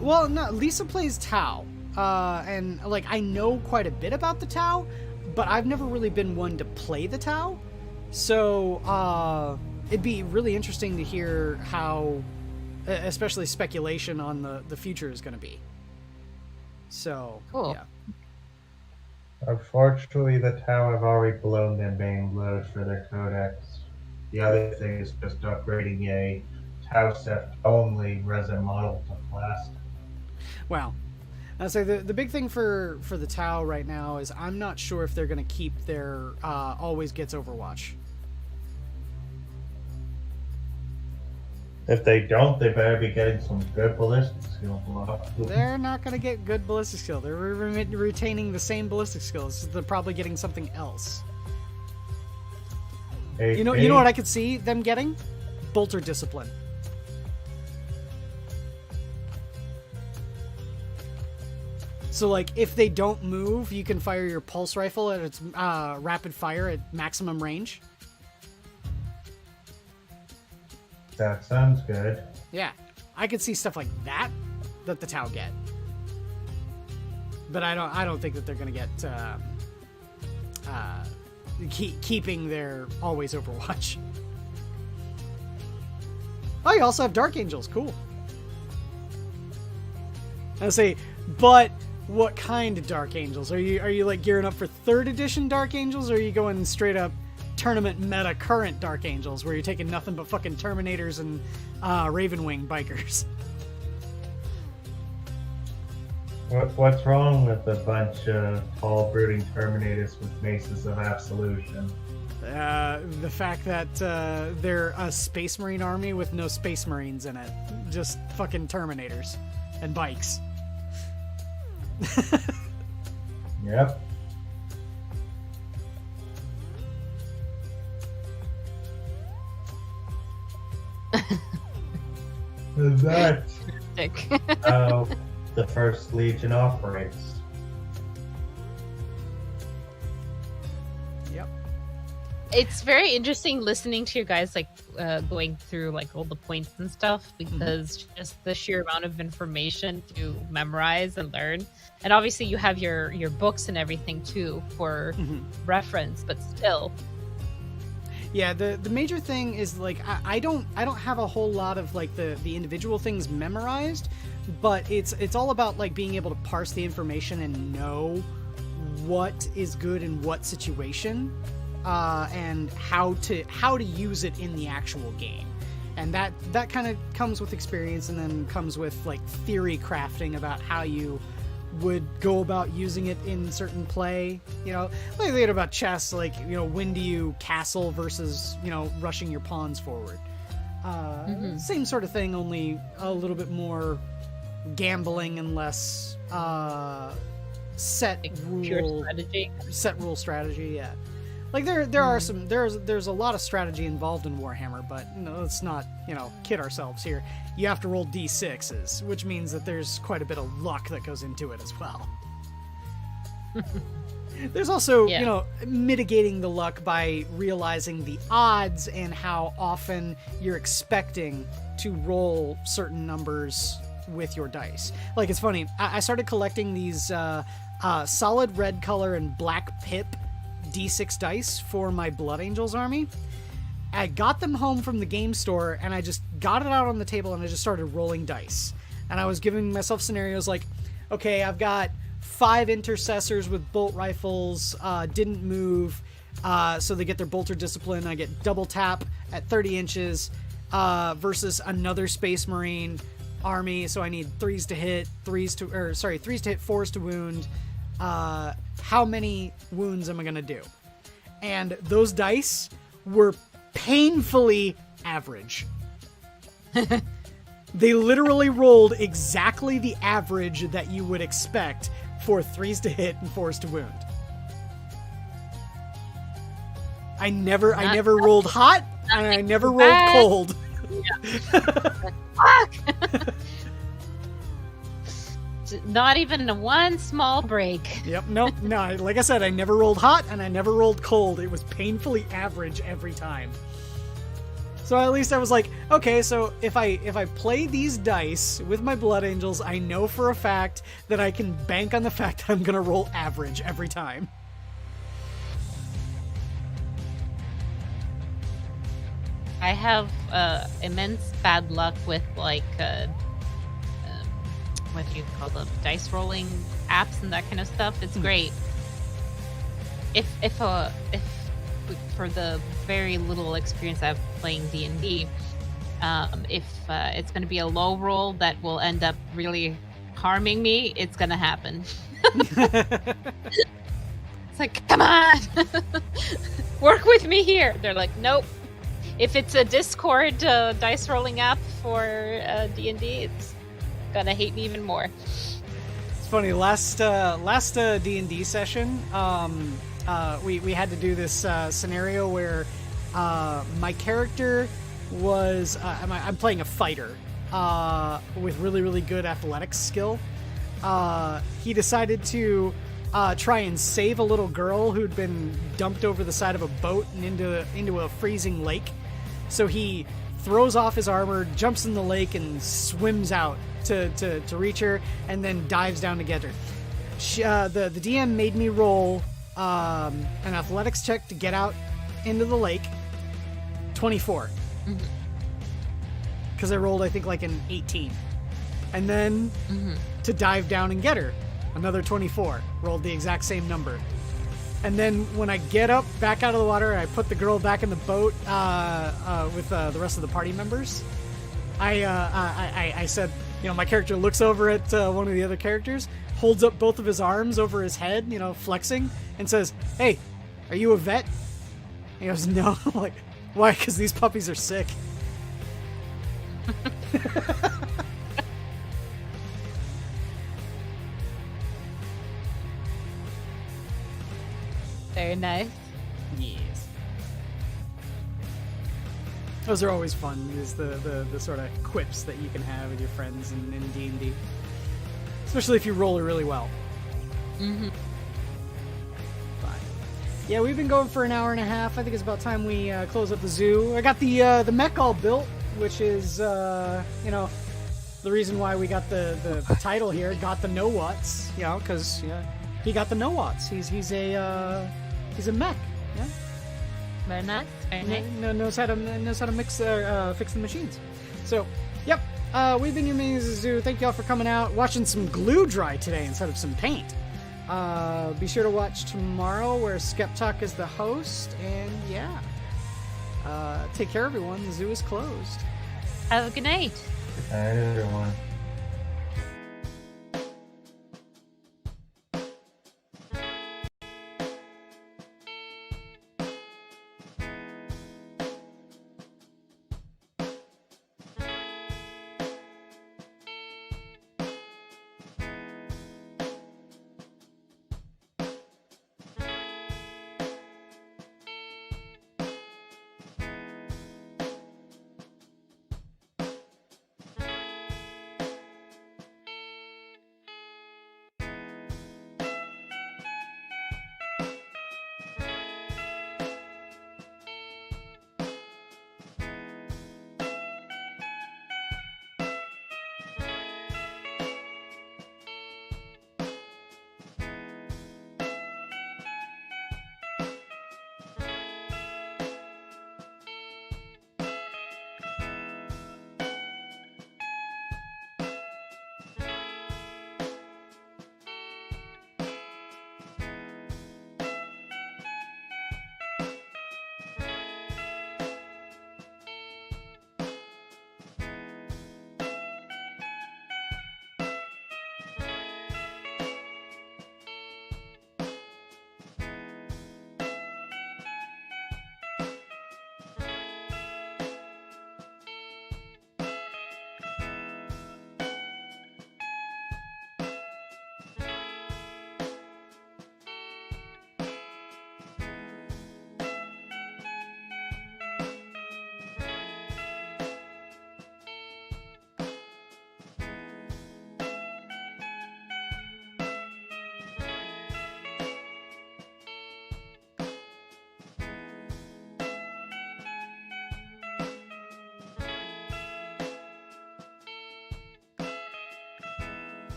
Well, no, Lisa plays Tau, and like I know quite a bit about the Tau, but I've never really been one to play the Tau, so it'd be really interesting to hear how, especially speculation on the future is going to be. So
cool.
Yeah.
Unfortunately, the Tau have already blown their main load for their codex. The other thing is just upgrading a Tau set only resin model to blast.
Wow. I'd say the big thing for the Tau right now is I'm not sure if they're going to keep their always gets Overwatch.
If they don't, they better be getting some good ballistic skill.
They're not going to get good ballistic skill. They're retaining the same ballistic skills. They're probably getting something else. You know what I could see them getting? Bolter Discipline. So, like, if they don't move, you can fire your pulse rifle at its rapid fire at maximum range.
That sounds good.
Yeah, I could see stuff like that the Tau get, but I don't think that they're gonna get keeping their always Overwatch. Oh, you also have Dark Angels. Cool. I say, but what kind of Dark Angels? Are you like gearing up for 3rd edition Dark Angels, or are you going straight up tournament meta current Dark Angels, where you're taking nothing but fucking Terminators and Ravenwing bikers?
What's wrong with a bunch of tall brooding Terminators with Maces of Absolution?
The fact that they're a Space Marine army with no Space Marines in it. Just fucking Terminators and bikes.
Yep. Is that how the First Legion operates?
Yep.
It's very interesting listening to you guys going through like all the points and stuff, because just the sheer amount of information to memorize and learn. And obviously you have your books and everything too for reference, but still.
Yeah, the major thing is like I don't have a whole lot of like the individual things memorized, but it's all about like being able to parse the information and know what is good in what situation, and how to use it in the actual game. And that kind of comes with experience, and then comes with like theory crafting about how you would go about using it in certain play. You know, like thinking about chess, like, you know, when do you castle versus, you know, rushing your pawns forward. Same sort of thing, only a little bit more gambling and less set rule strategy. Yeah, like there are some there's a lot of strategy involved in Warhammer, but let's not, you know, kid ourselves here. You have to roll d6s, which means that there's quite a bit of luck that goes into it as well. There's also, you know, mitigating the luck by realizing the odds and how often you're expecting to roll certain numbers with your dice. Like, it's funny, I started collecting these solid red color and black pip d6 dice for my Blood Angels army. I got them home from the game store, and I just got it out on the table, and I just started rolling dice. And I was giving myself scenarios like, okay, I've got 5 intercessors with bolt rifles didn't move, so they get their bolter discipline. I get double tap at 30 inches versus another Space Marine army, so I need 3s to hit, 3s to hit, 4s to wound. How many wounds am I gonna do? And those dice were painfully average. They literally rolled exactly the average that you would expect for 3s to hit and 4s to wound. I never rolled hot, and I never rolled cold.
Fuck! Not even one small break.
Yep, no. Like I said, I never rolled hot, and I never rolled cold. It was painfully average every time. So at least I was like, okay, so if I play these dice with my Blood Angels, I know for a fact that I can bank on the fact that I'm gonna roll average every time.
I have immense bad luck with like what do you call them, dice rolling apps and that kind of stuff. It's great. If for the very little experience I have playing D&D, if it's going to be a low roll that will end up really harming me, it's going to happen. It's like, come on, work with me here. They're like, nope. If it's a Discord dice rolling app for D&D, it's gonna hate me even more.
It's funny. Last D&D session, we had to do this scenario where my character was I'm playing a fighter with really good athletics skill. He decided to try and save a little girl who'd been dumped over the side of a boat and into a freezing lake. So he throws off his armor, jumps in the lake, and swims out to reach her, and then dives down to get her. The DM made me roll an athletics check to get out into the lake. 24. Because I rolled, I think, like an 18. And then to dive down and get her, another 24. Rolled the exact same number. And then when I get up back out of the water, I put the girl back in the boat with the rest of the party members. I said, you know, my character looks over at one of the other characters, holds up both of his arms over his head, you know, flexing, and says, "Hey, are you a vet?" And he goes, "No." I'm like, why? Because these puppies are sick.
Very nice.
Yes. Those are always fun, is the sort of quips that you can have with your friends in D&D. Especially if you roll it really well.
Mm-hmm.
Fine. Yeah, we've been going for an hour and a half. I think it's about time we close up the zoo. I got the mech all built, which is, you know, the reason why we got the title here, got the no Wotz, you know, because he got the no Wotz. He's a mech, yeah.
Very nice. Very nice.
Knows how to mix fix the machines. So, yep. We've been your minions of the zoo. Thank y'all for coming out, watching some glue dry today instead of some paint. Be sure to watch tomorrow where Skep Tock is the host, and yeah. Take care, everyone. The zoo is closed.
Have a good night.
Good night, everyone.